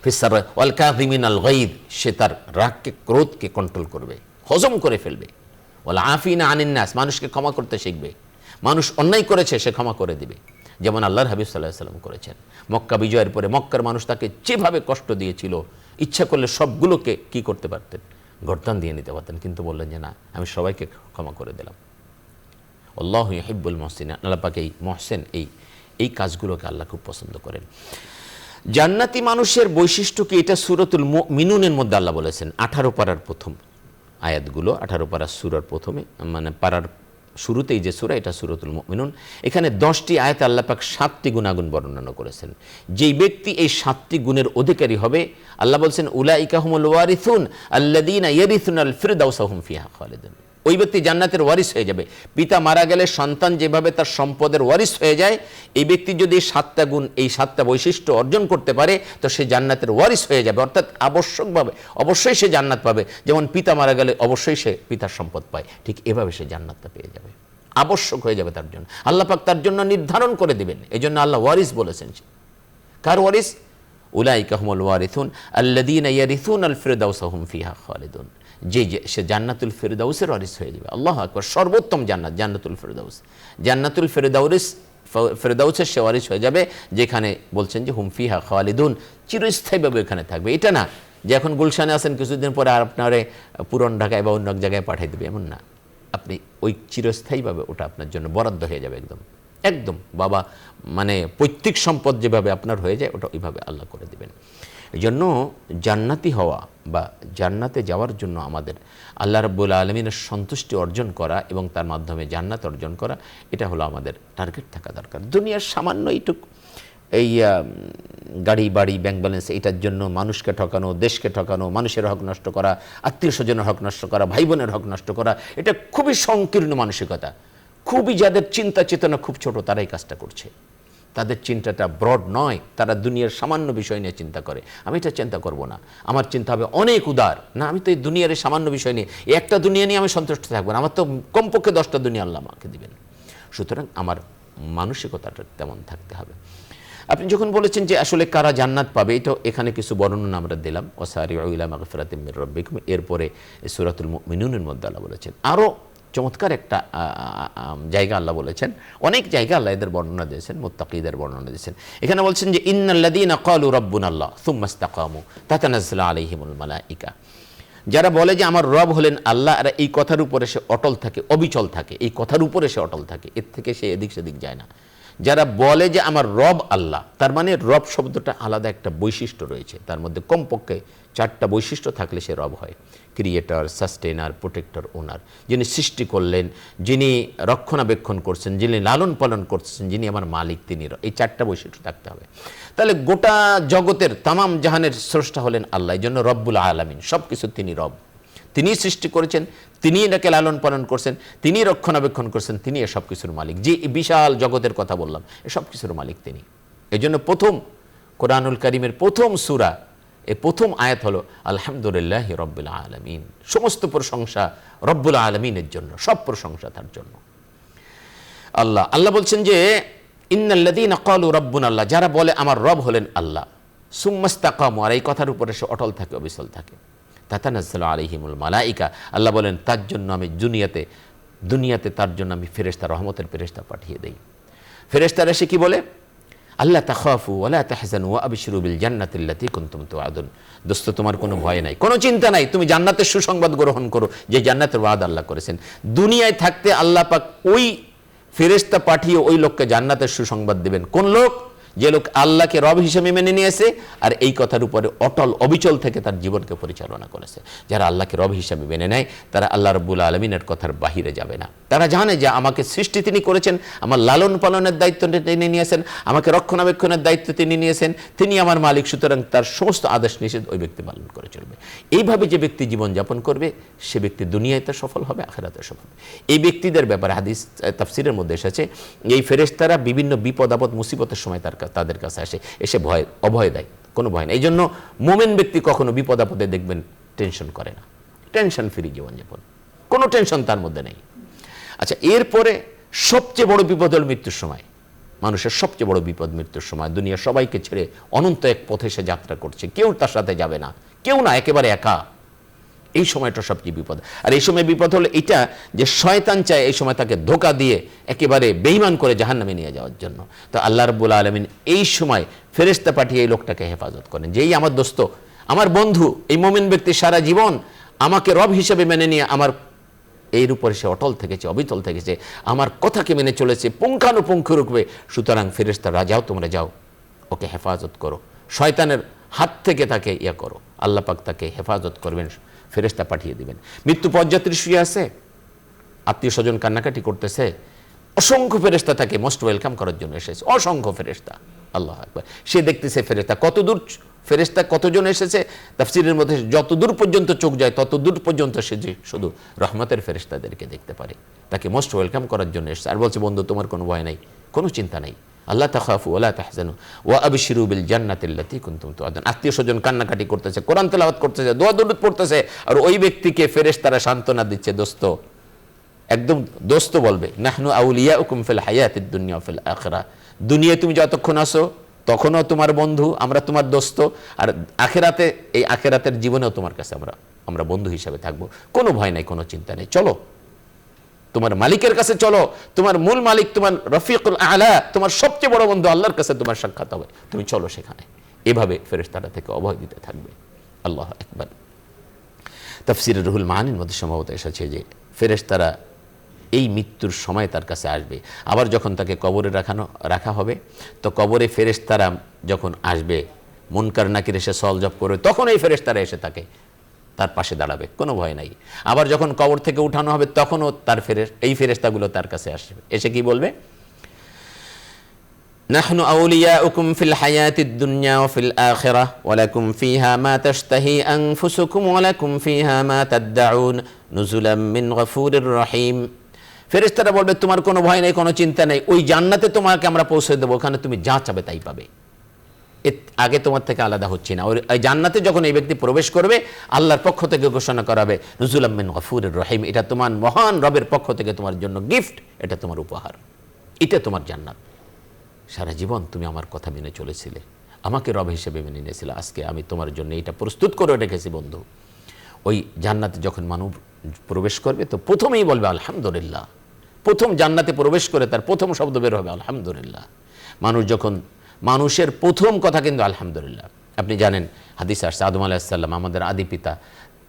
ফিসার ওয়াল কাযিমিনাল গায়য, সে তার রাগকে, ক্রোধকে কন্ট্রোল করবে, হজম করে ফেলবে। ওয়াল আফিনা আনিন নাস, মানুষকে ক্ষমা করতে শিখবে, মানুষ অন্যায় করেছে সে ক্ষমা করে দিবে, যেমন আল্লাহর হাবিব সাল্লাল্লাহু আলাইহি ওয়াসাল্লাম করেছেন। মক্কা বিজয়ের পরে মক্কার মানুষ তাকে যেভাবে কষ্ট দিয়েছিল, ইচ্ছা করলে সবগুলোকে কি করতে পারতেন? গর্দান দিয়ে নিতে পারতেন, কিন্তু বললেন যে না, আমি সবাইকে ক্ষমা করে দিলাম। আল্লাহু ইউহিব্বুল মুহসিনিন, আল্লাহ পাক এই মুহসিন, এই কাজগুলোকে আল্লাহ খুব পছন্দ করেন। জান্নাতি মানুষের বৈশিষ্ট্য কি? এটা সূরাতুল মুমিনুনের মধ্যে আল্লাহ বলেছেন, 18 পারার প্রথম আয়াতগুলো, 18 পারার সূরার প্রথমে, মানে পারার শুরুতেই যে সূরা, এটা সূরাতুল মুমিনুন। এখানে 10টি আয়াতে আল্লাহ পাক 7টি গুণাগুণ বর্ণনা করেছেন। যেই ব্যক্তি এই 7টি গুণের অধিকারী হবে, আল্লাহ বলছেন উলাইকা হুমুল ওয়ারিসুন আল্লাযীনা ইয়ারিসুনাল ফিরদাউসা হুম ফিহা খালিদুন। ওই ব্যক্তি জান্নাতের ওয়ারিস হয়ে যাবে। পিতা মারা গেলে সন্তান যেভাবে তার সম্পদের ওয়ারিস হয়ে যায়, এই ব্যক্তি যদি 7টা গুণ, এই 7টা বৈশিষ্ট্য অর্জন করতে পারে, তো সে জান্নাতের ওয়ারিস হয়ে যাবে, অর্থাৎ আবশ্যকভাবে অবশ্যই সে জান্নাত পাবে। যেমন পিতা মারা গেলে অবশ্যই সে পিতার সম্পদ পায়, ঠিক এভাবে সে জান্নাতটা পেয়ে যাবে, আবশ্যক হয়ে যাবে তার জন্য। আল্লাহ পাক তার জন্য নির্ধারণ করে দিবেন। এই জন্য আল্লাহ ওয়ারিস বলেছেন। কার ওয়ারিস? উলাইকা হুমুল ওয়ারিসুন আল্লাযীনা ইয়ারিসুনাল ফিরদাউসা হুম ফিহা খালিদুন। যে সে জান্নাতুল ফেরদাউসের ওয়ারিস হয়ে যাবে। আল্লাহু আকবার, সর্বোত্তম জান্নাত জান্নাতুল ফেরদাউস। জান্নাতুল ফেরদাউসের সে ওয়ারিস হয়ে যাবে, যেখানে বলছেন যে হুম ফিহা খালিদুন, চিরস্থায়ীভাবে এখানে থাকবে। এটা না যে এখন গুলশানে আছেন, কিছুদিন পরে আর আপনারে পুরন ঢাকায় বা অন্য এক জায়গায় পাঠিয়ে দেবে, এমন না। আপনি ওই চিরস্থায়ীভাবে ওটা আপনার জন্য বরাদ্দ হয়ে যাবে একদম একদম। বাবা মানে পৈতৃক সম্পদ যেভাবে আপনার হয়ে যায়, ওটা ওইভাবে আল্লাহ করে দেবেন। এই জন্য জান্নাতি হওয়া বা জান্নাতে যাওয়ার জন্য আমাদের আল্লাহ রাব্বুল আলামিনের সন্তুষ্টি অর্জন করা এবং তার মাধ্যমে জান্নাত অর্জন করা, এটা হলো আমাদের টার্গেট থাকা দরকার। দুনিয়ার সামান্য এইটুকু এই গাড়ি বাড়ি ব্যাংক ব্যালেন্স, এটার জন্য মানুষকে ঠকানো, দেশকে ঠকানো, মানুষের হক নষ্ট করা, আত্মীয় স্বজনের হক নষ্ট করা, ভাই বোনের হক নষ্ট করা, এটা খুবই সংকীর্ণ মানসিকতা। খুবই যাদের চিন্তা চেতনা খুব ছোট, তারাই কাজটা করছে। তাদের চিন্তাটা ব্রড নয়, তারা দুনিয়ার সামান্য বিষয় নিয়ে চিন্তা করে। আমি এটা চিন্তা করব না, আমার চিন্তা হবে অনেক উদার। না, আমি তো এই দুনিয়ার এই সামান্য বিষয় নিয়ে, একটা দুনিয়া নিয়ে আমি সন্তুষ্ট থাকবো না, আমার তো কমপক্ষে 10টা দুনিয়া আল্লাহ আমাকে দিবেন। সুতরাং আমার মানসিকতাটা তেমন থাকতে হবে। আপনি যখন বলেছেন যে আসলে কারা জান্নাত পাবে, এটা এখানে কিছু বর্ণনা আমরা দিলাম, ওয়াসারিউ ইলা মাগফিরাতিম মির রাব্বিকুম। এরপরে সূরাতুল মুমিনুনের মধ্যে আল্লাহ বলেছেন আরও চমৎকার একটা জায়গা আল্লাহ বলেছেন, অনেক জায়গা আল্লাহ এদের বর্ণনা দিয়েছেন, মুত্তাকিদের বর্ণনা দিয়েছেন। এখানে বলছেন যে ইন্নাল্লাযীনা ক্বালু রাব্বুনাল্লাহ সুম্মা ইসতাকামু তাতানাজ্জালু আলাইহিমুল মালাইকা। যারা বলে যে আমার রব হলেন আল্লাহ, আর এই কথার উপরে সে অটল থাকে, অবিচল থাকে, এই কথার উপরে সে অটল থাকে, এর থেকে সে এদিক সেদিক যায় না। যারা বলে যে আমার রব আল্লাহ, তার মানে রব শব্দটা আলাদা একটা বৈশিষ্ট্য রয়েছে, তার মধ্যে কমপক্ষে 4টা বৈশিষ্ট্য থাকলে সে রব হয়। ক্রিয়েটর, সাস্টেনার, প্রোটেক্টর, ওনার। যিনি সৃষ্টি করলেন, যিনি রক্ষণাবেক্ষণ করছেন, যিনি লালন পালন করছেন, যিনি আমার মালিক, তিনি। এই 4টা বৈশিষ্ট্য থাকতে হবে। তাহলে গোটা জগতের তামাম জাহানের স্রষ্টা হলেন আল্লাহ, এই জন্য রব্বুল আলামিন, সব কিছু তিনি রব। তিনি সৃষ্টি করেছেন, তিনি এটাকে লালন পালন করছেন, তিনি রক্ষণাবেক্ষণ করছেন, তিনি এসব কিছুর মালিক। যে বিশাল জগতের কথা বললাম, এসব কিছুর মালিক তিনি। এই জন্য প্রথম কোরআনুল কারীমের প্রথম সূরা, এই প্রথম আয়াত হলো আলহামদুলিল্লাহি রাব্বিল আলামিন। সমস্ত প্রশংসা রব্বুল আলামিনের জন্য, সব প্রশংসা তার জন্য। আল্লাহ বলছেন যে ইন্নাল্লাযীনা ক্বালু রাব্বুনাল্লাহ, যারা বলে আমার রব হলেন আল্লাহ, সুম্মা ইসতাকামু, আর এই কথার উপরে সে অটল থাকে, অবিচল থাকে, তাতানাজ্জালু আলাইহিমুল মালাইকা, আল্লাহ বলেন তার জন্য আমি দুনিয়াতে তার জন্য আমি ফেরেশতা, রহমতের ফেরেশতা পাঠিয়ে দেই। ফেরেশতারা এসে কি বলে? আল্লা তাখাফু ওয়া লা তাহজানু ওয়া আবশিরু বিল জান্নাতিল্লাতী কুনতুম তুআদুন। দোস্ত, তোমার কোনো ভয় নাই, কোনো চিন্তা নাই, তুমি জান্নাতের সুসংবাদ গ্রহণ করো, যে জান্নাতের ওয়াদা আল্লাহ করেছেন। দুনিয়ায় থাকতে আল্লাহ পাক ওই ফেরেশতা পাঠিয়ে ওই লোককে জান্নাতের সুসংবাদ দেবেন। কোন লোক? যে লোক আল্লাহকে রব হিসেবে মেনে নিয়েছে আর এই কথার উপরে অটল অবিচল থেকে তার জীবনকে পরিচালনা করেছে। যারা আল্লাহকে রব হিসেবে মেনে নেয়, তারা আল্লাহ রাব্বুল আলামিনের কথার বাহিরে যাবে না। তারা জানে যে আমাকে সৃষ্টি তিনি করেছেন, আমার লালন পালনের দায়িত্ব তিনি নিয়েছেন, আমাকে রক্ষণাবেক্ষণের দায়িত্ব তিনি নিয়েছেন, তিনি আমার মালিক। সুতরাং তার সমস্ত আদেশ নিষেধ ওই ব্যক্তি পালন করে চলবে। এইভাবে যে ব্যক্তি জীবনযাপন করবে, সে ব্যক্তি দুনিয়ায় তো সফল হবে, আখিরাতে সফল হবে। এই ব্যক্তিদের ব্যাপারে হাদিস তাফসীরের মধ্যে এসেছে, এই ফেরেশতারা বিভিন্ন বিপদ আপদ মুসিবতের সময় তাদের কাছে এসে অভয় দেয়, কোনো ভয় না। এই জন্য মুমিন ব্যক্তি কখনো বিপদ আপদে দেখবেন টেনশন করে না, টেনশন ফ্রি জীবনযাপন, কোনো টেনশন তার মধ্যে নেই। আচ্ছা, এরপরে সবচেয়ে বড় বিপদ হল মৃত্যুর সময়। মানুষের সবচেয়ে বড় বিপদ মৃত্যুর সময়। দুনিয়া সবাইকে ছেড়ে অনন্ত এক পথে সে যাত্রা করছে, কেউ তার সাথে যাবে না, কেউ না, একেবারে একা। এই সময়টা সবচেয়ে বিপদ। আর এই সময় বিপদ হলো এটা যে শয়তান চায় এই সময় তাকে ধোঁকা দিয়ে একেবারে বেঈমান করে জাহান্নামে নিয়ে যাওয়ার জন্য। তো আল্লাহ রাব্বুল আলামিন এই সময় ফেরেশতা পাঠিয়ে এই লোকটাকে হেফাজত করেন, যে এই আমার দোস্ত, আমার বন্ধু, এই মুমিন ব্যক্তি সারা জীবন আমাকে রব হিসেবে মেনে নিয়ে আমার এর উপরে সে অটল থেকেছে, অবিচল থেকেছে, আমার কথাকে মেনে চলেছে পুঙ্খানুপুঙ্খরূপে। সুতরাং ফেরেশতারা, যাও তোমরা যাও, ওকে হেফাজত করো, শয়তানের হাত থেকে তাকে করো। আল্লাহ পাক তাকে হেফাজত করবেন, ফেরেশতা পাঠিয়ে দিবেন। মৃত্যু পথযাত্রী শুয়ে আছে, আত্মীয় স্বজন কান্নাকাটি করতেছে, অসংখ্য ফেরেশতা তাকে মোস্ট ওয়েলকাম করার জন্য এসেছে, অসংখ্য ফেরেশতা। আল্লাহু আকবার। সে দেখতেছে ফেরেশতা কতদূর, ফেরেশতা কতজন এসেছে। তাফসীরের মধ্যে যতদূর পর্যন্ত চোখ যায় ততদূর পর্যন্ত সে যে শুধু রহমতের ফেরেশতাদেরকে দেখতে পারে, তাকে মোস্ট ওয়েলকাম করার জন্য এসেছে। আর বলছে, বন্ধু, তোমার কোনো ভয় নাই, কোনো চিন্তা নাই, আল্লাহ তাখাফু ওয়া লা তাহজানু ওয়া আবশিরু বিল জান্নাতিল্লাতী কুনতুম তুআদুন। আত্মীয় স্বজন কান্নাকাটি করতেছে, কোরআন তেলাওয়াত করতেছে, দোয়া দরুদ পড়তেছে, আর ওই ব্যক্তিকে ফেরেশতারা সান্ত্বনা দিচ্ছে, দোস্ত, একদম দোস্ত বলবে, নাহনু আউলিয়াউকুম ফিল হায়াতিদ দুনিয়া ওয়া ফিল আখিরাহ। দুনিয়ায় তুমি যতক্ষণ আসো তখনও তোমার বন্ধু, আমরা তোমার দোস্ত, আর আখিরাতে, এই আখিরাতের জীবনেও তোমার কাছে আমরা আমরা বন্ধু হিসাবে থাকবো, কোনো ভয় নাই, কোনো চিন্তা নেই, চলো তোমার মালিকের কাছে চলো, তোমার মূল মালিক, তোমার রফিকুল আলা, তোমার সবচেয়ে বড় বন্ধু আল্লাহর কাছে তোমার সাক্ষাৎ হবে, তুমি চলো সেখানে। এভাবে ফেরেশতারা থেকে অভয় দিতে থাকবে। আল্লাহু আকবার। তাফসিরে রুহুল মানির মধ্যে সম্ভবত এসেছে যে ফেরেশতারা এই মৃত্যুর সময় তার কাছে আসবে। আবার যখন তাকে কবরে রাখা হবে, তো কবরে ফেরেশতারা যখন আসবে, মুনকার নাকির এসে সওয়াল জবাব করবে, তখন এই ফেরেশতারা এসে তার পাশে দাঁড়াবে, কোনো ভয় নাই। আবার যখন কবর থেকে উঠানো হবে, তখনও এই ফেরেশতাগুলো তার কাছে আসবে, এসে কি বলবে? নাহনু আউলিয়াউকুম ফিল হায়াতিদ দুনিয়া ওয়া ফিল আখিরাহ ওয়া লাকুম ফিহা মা তাশতাহি আনফুসুকুম ওয়া লাকুম ফিহা মা তাদউন নুজুলাম মিন গফুরির রহিম। ফেরেশতারা বলবে তোমার কোনো ভয় নেই, কোনো চিন্তা নেই, ওই জান্নাতে তোমাকে আমরা পৌঁছে দেবো, ওখানে তুমি যা চাবে তাই পাবে, আগে তোমার থেকে আলাদা হচ্ছে না। ওই জান্নাতে যখন এই ব্যক্তি প্রবেশ করবে, আল্লাহর পক্ষ থেকে ঘোষণা করাবে নুজুলাম মিন গফুরির রহিম, এটা তোমার মহান রবের পক্ষ থেকে তোমার জন্য গিফট, এটা তোমার উপহার, এটা তোমার জান্নাত। সারা জীবন তুমি আমার কথা মেনে চলেছিলে, আমাকে রব হিসেবে মেনে নিয়েছিলে, আজকে আমি তোমার জন্য এটা প্রস্তুত করে রেখেছি বন্ধু। ওই জান্নাতে যখন মানুষ প্রবেশ করবে, তো প্রথমেই বলবে আলহামদুলিল্লাহ। প্রথম জান্নাতে প্রবেশ করে তার প্রথম শব্দ বের হবে আলহামদুলিল্লাহ। মানুষের প্রথম কথা কিন্তু আলহামদুলিল্লাহ। আপনি জানেন হাদিস আসছে, আদম আলাইহিস সালাম আমাদের আদি পিতা,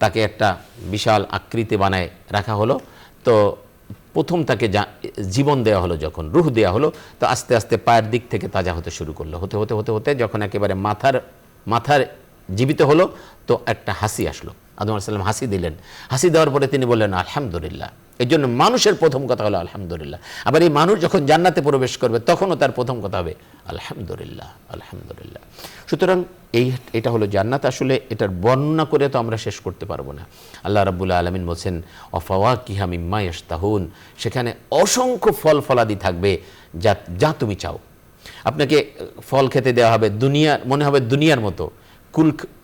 তাকে একটা বিশাল আকৃতি বানায় রাখা হলো, তো প্রথম তাকে জীবন দেওয়া হলো, যখন রূহ দেওয়া হলো, তো আস্তে আস্তে পায়ের দিক থেকে তাজা হতে শুরু করলো, হতে হতে হতে হতে যখন একেবারে মাথার জীবিত হলো, তো একটা হাসি আসলো। আদম আলাইহিস সালাম হাসি দিলেন, হাসি দেওয়ার পরে তিনি বললেন আলহামদুলিল্লাহ। এই জন্য মানুষের প্রথম কথা হলো আলহামদুলিল্লাহ। আবার এই মানুষ যখন জান্নাতে প্রবেশ করবে, তখনও তার প্রথম কথা হবে আলহামদুলিল্লাহ, আলহামদুলিল্লাহ। সুতরাং এটা হলো জান্নাত। আসলে এটার বর্ণনা করে তো আমরা শেষ করতে পারবো না। আল্লাহ রাব্বুল আলামিন বলছেন ওয়াফাওয়াকিহা মিম্মা ইয়াশতাহুন, সেখানে অসংখ্য ফল ফলাদি থাকবে যা তুমি চাও। আপনাকে ফল খেতে দেওয়া হবে, মনে হবে দুনিয়ার মতো,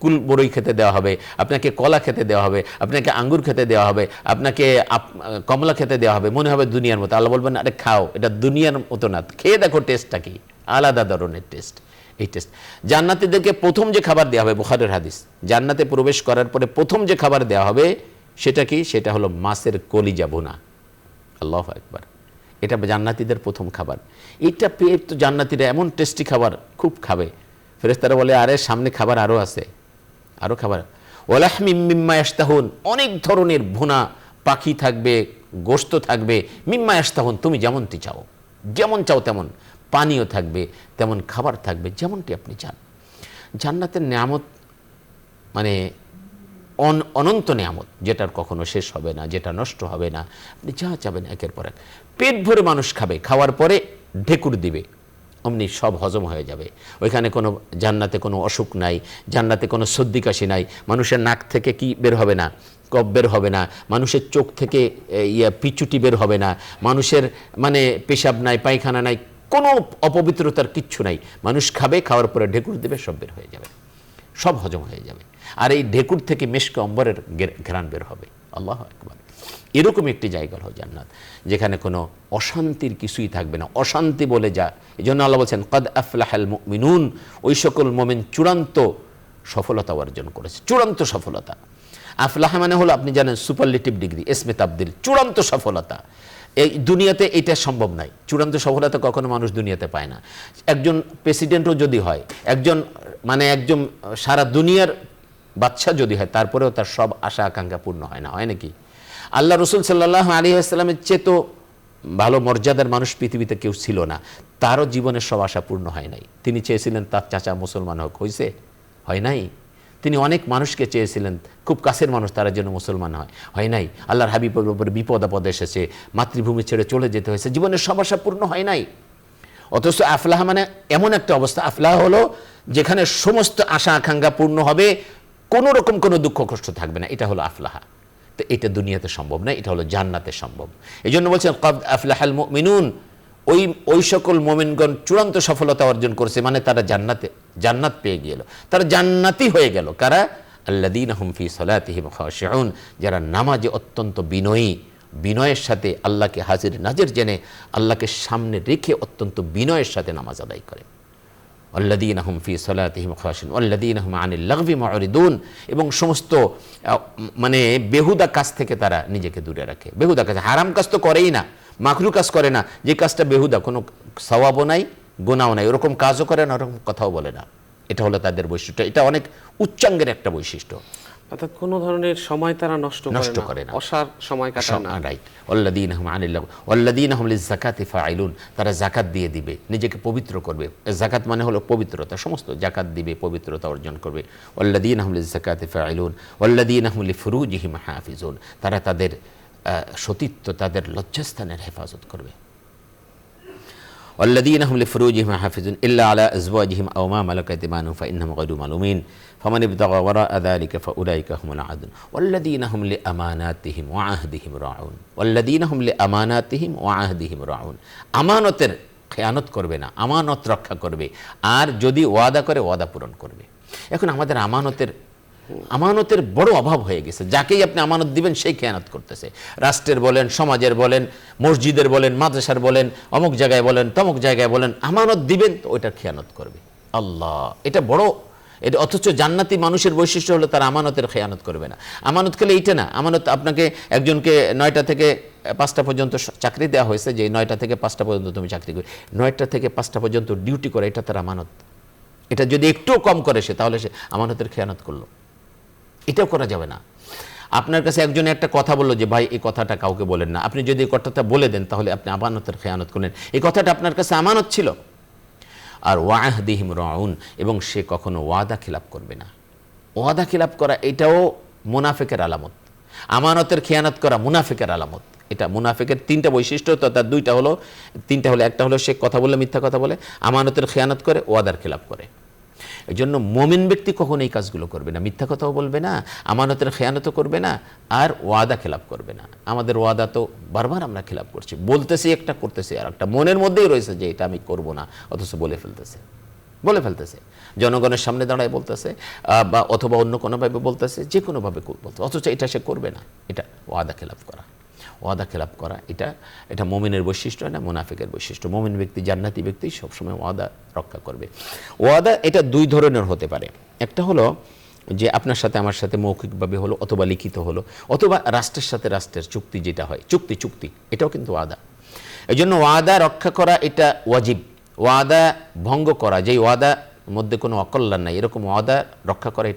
কুল বড়ই খেতে দেওয়া হবে, আপনাকে কলা খেতে দেওয়া হবে, আপনাকে আঙ্গুর খেতে দেওয়া হবে, আপনাকে কমলা খেতে দেওয়া হবে, মনে হবে দুনিয়ার মতো। আল্লাহ বলবেন আরে খাও, এটা দুনিয়ার মতো না, খেয়ে দেখো টেস্টটা কি, আলাদা ধরনের টেস্ট। এই টেস্ট জান্নাতীদেরকে প্রথম যে খাবার দেওয়া হবে, বুখারীর হাদিস, জান্নাতে প্রবেশ করার পরে প্রথম যে খাবার দেওয়া হবে সেটা কি? সেটা হলো মাছের কলিজা ভুনা। আল্লাহু আকবার। এটা জান্নাতীদের প্রথম খাবার। এটা পেয়ে তো জান্নাতীরা এমন টেস্টি খাবার খুব খাবে। ফেরেশতারা বলে আরে সামনে খাবার আরও আছে, আরও খাবার। ওয়ালাহমিম মিম্মা ইয়াশতাহুন, অনেক ধরনের ভুনা পাখি থাকবে, গোশত থাকবে। মিম্মা ইয়াশতাহুন, তুমি যেমনটি চাও, যেমন চাও তেমন। পানীয় থাকবে, তেমন খাবার থাকবে, যেমনটি আপনি চান। জান্নাতের নিয়ামত মানে অনন্ত নিয়ামত, যেটার কখনো শেষ হবে না, যেটা নষ্ট হবে না। আপনি যা চাবেন একের পর এক। পেট ভরে মানুষ খাবে, খাওয়ার পরে ঢেকুর দিবে, অমনি সব হজম হয়ে যাবে। ওইখানে কোনো জান্নাতে কোনো অসুখ নাই, জান্নাতে কোনো সর্দি কাশি নাই, মানুষের নাক থেকে কি বের হবে না, কফ বের হবে না, মানুষের চোখ থেকে পিচুটি বের হবে না, মানুষের মানে পেশাব নাই, পায়খানা নাই, কোনো অপবিত্রতার কিচ্ছু নাই। মানুষ খাবে, খাওয়ার পরে ঢেকুর দেবে, সব বের হয়ে যাবে, সব হজম হয়ে যাবে। আর এই ঢেকুর থেকে মেশকে অম্বরের ঘ্রাণ বের হবে। আল্লাহু আকবার। এরকম একটি জায়গা হলো জান্নাত, যেখানে কোনো অশান্তির কিছুই থাকবে না। অশান্তি বলে যা, এই জন্য আল্লাহ বলছেন কদ আফলাহাল মুমিনুন, ওই সকল মুমিন চূড়ান্ত সফলতা অর্জন করেছে, চূড়ান্ত সফলতা। আফলাহা মানে হলো আপনি জানেন সুপারলেটিভ ডিগ্রি, এসমে তাবদিল, চূড়ান্ত সফলতা। এই দুনিয়াতে এটা সম্ভব নয়, চূড়ান্ত সফলতা কখনো মানুষ দুনিয়াতে পায় না। একজন প্রেসিডেন্টও যদি হয়, একজন সারা দুনিয়ার বাদশা যদি হয়, তারপরেও তার সব আশা আকাঙ্ক্ষা পূর্ণ হয় না, হয় নাকি? আল্লাহ রসুল সাল্লাল্লাহু আলাইহি ওয়াসাল্লামের চেয়ে তো ভালো মর্যাদার মানুষ পৃথিবীতে কেউ ছিল না, তারও জীবনের সব আশা পূর্ণ হয় নাই। তিনি চেয়েছিলেন তার চাচা মুসলমান হোক, হয়েছে? হয় নাই। তিনি অনেক মানুষকে চেয়েছিলেন, খুব কাছের মানুষ, তারা যেন মুসলমান হয় নাই। আল্লাহর হাবিবের উপরে বিপদ আপদ এসেছে, মাতৃভূমি ছেড়ে চলে যেতে হয়েছে, জীবনের সব আশা পূর্ণ হয় নাই। অথচ আফলাহ মানে এমন একটা অবস্থা, আফলাহ হলো যেখানে সমস্ত আশা আকাঙ্ক্ষা পূর্ণ হবে, কোনো রকম কোনো দুঃখ কষ্ট থাকবে না, এটা হলো আফলাহা। তো এটা দুনিয়াতে সম্ভব না, এটা হলো জান্নাতে সম্ভব। এই জন্য বলছেন কদ আফলাহাল মুমিনুন, ওই সকল মুমিনগণ চূড়ান্ত সফলতা অর্জন করেছে, মানে তারা জান্নাত পেয়ে গেল, তারা জান্নাতি হয়ে গেল। কারা? আল্লাযীনা হুম ফী সালাতিহিম খাশিউন, যারা নামাজে অত্যন্ত বিনয়ের সাথে আল্লাহকে হাজির নাজির জেনে আল্লাহকে সামনে রেখে অত্যন্ত বিনয়ের সাথে নামাজ আদায় করে। আল্লাযীনা হুম ফি সালাতিহিম খাশিউন ওয়াল্লাযীনা হুম আনিল লাগবি মুরিদুন, এবং সমস্ত মানে বেহুদা কাজ থেকে তারা নিজেকে দূরে রাখে। বেহুদা কাজ, হারাম কাজ তো করেই না, মাকরু কাজ করে না, যে কাজটা বেহুদা, কোনো সওয়াবও নাই গুনাহও নাই, ওরকম কাজও করে না, ওরকম কথাও বলে না। এটা হলো তাদের বৈশিষ্ট্য। এটা অনেক উচ্চাঙ্গের একটা বৈশিষ্ট্য। অর্থাৎ কোনো ধরনের সময় তারা নষ্ট করে না, অসার সময় কাটায় না। রাইট। ওয়াল্লাযীনা হুম আনিল লাগব ওয়াল্লাযীনা হুম লিয-যাকাতি ফাঈলুন, তারা যাকাত দিয়ে দিবে, নিজেকে পবিত্র করবে। যাকাত মানে হলো পবিত্রতা, সমস্ত যাকাত দিবে, পবিত্রতা অর্জন করবে। ওয়াল্লাযীনা হুম লিয-যাকাতি ফাঈলুন ওয়াল্লাযীনা হুম লিফুরুজিহিম হাফিজুন, তারা তাদের সতীত্ব, তাদের লজ্জাস্থানের হেফাজত করবে। والذين هم لفروجهم حافظون إلا على أزواجهم أو ما ملكت أيمانهم فإنهم غير ملومين فمن ابتغى وراء ذلك فأولئك هم العادون والذين هم لأماناتهم وعهدهم راعون والذين هم لأماناتهم وعهدهم راعون, আমানতের খেয়ানত করবে না, আমানত রক্ষা করবে, আর যদি ওয়াদা করে ওয়াদা পূরণ করবে। এখন আমাদের আমানতের বড় অভাব হয়ে গেছে। যাকেই আপনি আমানত দিবেন সেই খেয়ানত করতেছে। রাষ্ট্রের বলেন, সমাজের বলেন, মসজিদের বলেন, মাদ্রাসার বলেন, অমুক জায়গায় বলেন, তমুক জায়গায় বলেন, আমানত দিবেন তো ওইটার খেয়ানত করবে। আল্লাহ, এটা বড়, এটা অথচ জান্নাতি মানুষের বৈশিষ্ট্য হলো তারা আমানতের খেয়ানত করবে না। আমানত খেলে এইটা না, আমানত আপনাকে একজনকে 9টা থেকে 5টা পর্যন্ত চাকরি দেওয়া হয়েছে, যে 9টা থেকে 5টা পর্যন্ত তুমি চাকরি করো, 9টা থেকে 5টা পর্যন্ত ডিউটি করে, এটা তার আমানত। এটা যদি একটু কম করে সে, তাহলে সে আমানতের খেয়ানত করলো। এটাও করা যাবে না। আপনার কাছে একজনে একটা কথা বললো যে ভাই এই কথাটা কাউকে বলেন না, আপনি যদি এই কথাটা বলে দেন তাহলে আপনি আমানতের খেয়ানত করলেন। এই কথাটা আপনার কাছে আমানত ছিল। আর ওয়াহদিহিম রাউন, এবং সে কখনো ওয়াদা খিলাপ করবে না। ওয়াদা খিলাপ করা এটাও মুনাফিকের আলামত। আমানতের খেয়ানত করা মুনাফিকের আলামত। এটা মুনাফিকের 3টা বৈশিষ্ট্য, তো তার 2টা হলো, 3টা হলো, একটা হলো সে কথা বলে মিথ্যা কথা বলে, আমানতের খেয়ানত করে, ওয়াদার খিলাপ করে। এই জন্য মুমিন ব্যক্তি কখনো এই কাজগুলো করবে না, মিথ্যা কথাও বলবে না, আমানতের খেয়ানতও করবে না, আর ওয়াদা খেলাপ করবে না। আমাদের ওয়াদা তো বারবার আমরা খেলাপ করছি, বলতেছি একটা, করতেছি আর একটা, মনের মধ্যেই রয়েছে যে এটা আমি করব না, অথচ বলে ফেলতেছে, জনগণের সামনে দাঁড়ায় বলতেছে, বা অথবা অন্য কোনোভাবে বলতেছে, যে কোনোভাবে বলতে, অথচ এটা সে করবে না। এটা ওয়াদা খেলাপ করা। ওয়াদা খেলাপ করা এটা মুমিনের বৈশিষ্ট্য না, মুনাফিকের বৈশিষ্ট্য। মুমিন ব্যক্তি, জান্নাতি ব্যক্তি সবসময় ওয়াদা রক্ষা করবে। ওয়াদা এটা 2 ধরনের হতে পারে। একটা হলো যে আপনার সাথে আমার সাথে মৌখিকভাবে হলো, অথবা লিখিত হলো, অথবা রাষ্ট্রের সাথে রাষ্ট্রের চুক্তি, যেটা হয় চুক্তি, এটাও কিন্তু ওয়াদা। এই জন্য ওয়াদা রক্ষা করা এটা ওয়াজিব। ওয়াদা ভঙ্গ করা, যেই ওয়াদার মধ্যে কোনো অকল্যাণ নাই, এরকম ওয়াদা রক্ষা করা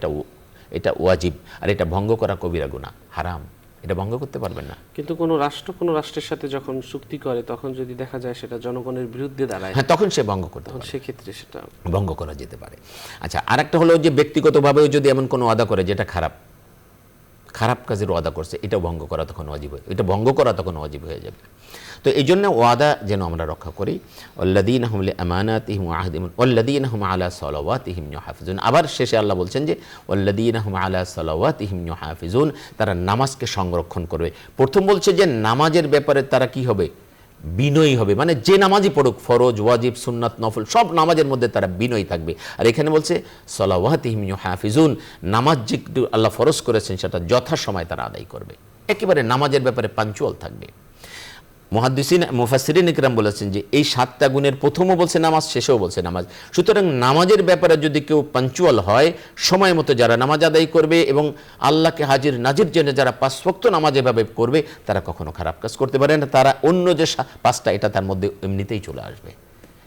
এটা ওয়াজিব। আর এটা ভঙ্গ করা কবিরা গুনাহ, হারাম, এটা ভঙ্গ করতে পারবেন না। কিন্তু কোনো রাষ্ট্রের সাথে যখন চুক্তি করে, তখন যদি দেখা যায় সেটা জনগণের বিরুদ্ধে দাঁড়ায়, হ্যাঁ, তখন সে ভঙ্গ করতে পারে, সেক্ষেত্রে সেটা ভঙ্গ করা যেতে পারে। আচ্ছা, আরেকটা হলো যে ব্যক্তিগতভাবেও যদি এমন কোনো ওয়াদা করে যেটা খারাপ কাজের ওয়াদা করছে, এটাও ভঙ্গ করা তখন ওয়াজিব হয়, এটা ভঙ্গ করা তখন ওয়াজিব হয়ে যাবে। তো এই জন্য ওয়াদা যেন আমরা রক্ষা করি। ওয়াল্লাযীনা হুম লিআমানাতিহিম ওয়া আহদিহিম ওয়াল্লাযীনা হুম আলা সালাওয়াতিহিম ইউহাফিজুন। আবার শেষে আল্লাহ বলছেন যে ওয়াল্লাযীনা হুম আলা সালাওয়াতিহিম ইউহাফিজুন, তারা নামাজকে সংরক্ষণ করবে। প্রথম বলছে যে নামাজের ব্যাপারে তারা কি হবে? বিনয়ী হবে, মানে যে নামাজই পড়ুক, ফরজ, ওয়াজিব, সুন্নাত, নফল, সব নামাজের মধ্যে তারা বিনয়ী থাকবে। আর এখানে বলছে সালাওয়াতিহিম ইউহাফিজুন, নামাজ যে আল্লাহ ফরজ করেছেন সেটা যথাসময়ে তারা আদায় করবে, একেবারে নামাজের ব্যাপারে পাঞ্চুয়াল থাকবে। মুফাসসিরিন ইকরাম বলেছেন যে এই 7টা গুণের প্রথমও বলছে নামাজ, শেষেও বলছে নামাজ। সুতরাং নামাজের ব্যাপারে যদি কেউ পাঞ্চুয়াল হয়, সময় মতো যারা নামাজ আদায় করবে এবং আল্লাহকে হাজির নাজির জেনে যারা 5 ওয়াক্ত নামাজ এভাবে করবে, তারা কখনো খারাপ কাজ করতে পারে না। তারা অন্য যে 5টা, এটা তার মধ্যে এমনিতেই চলে আসবে।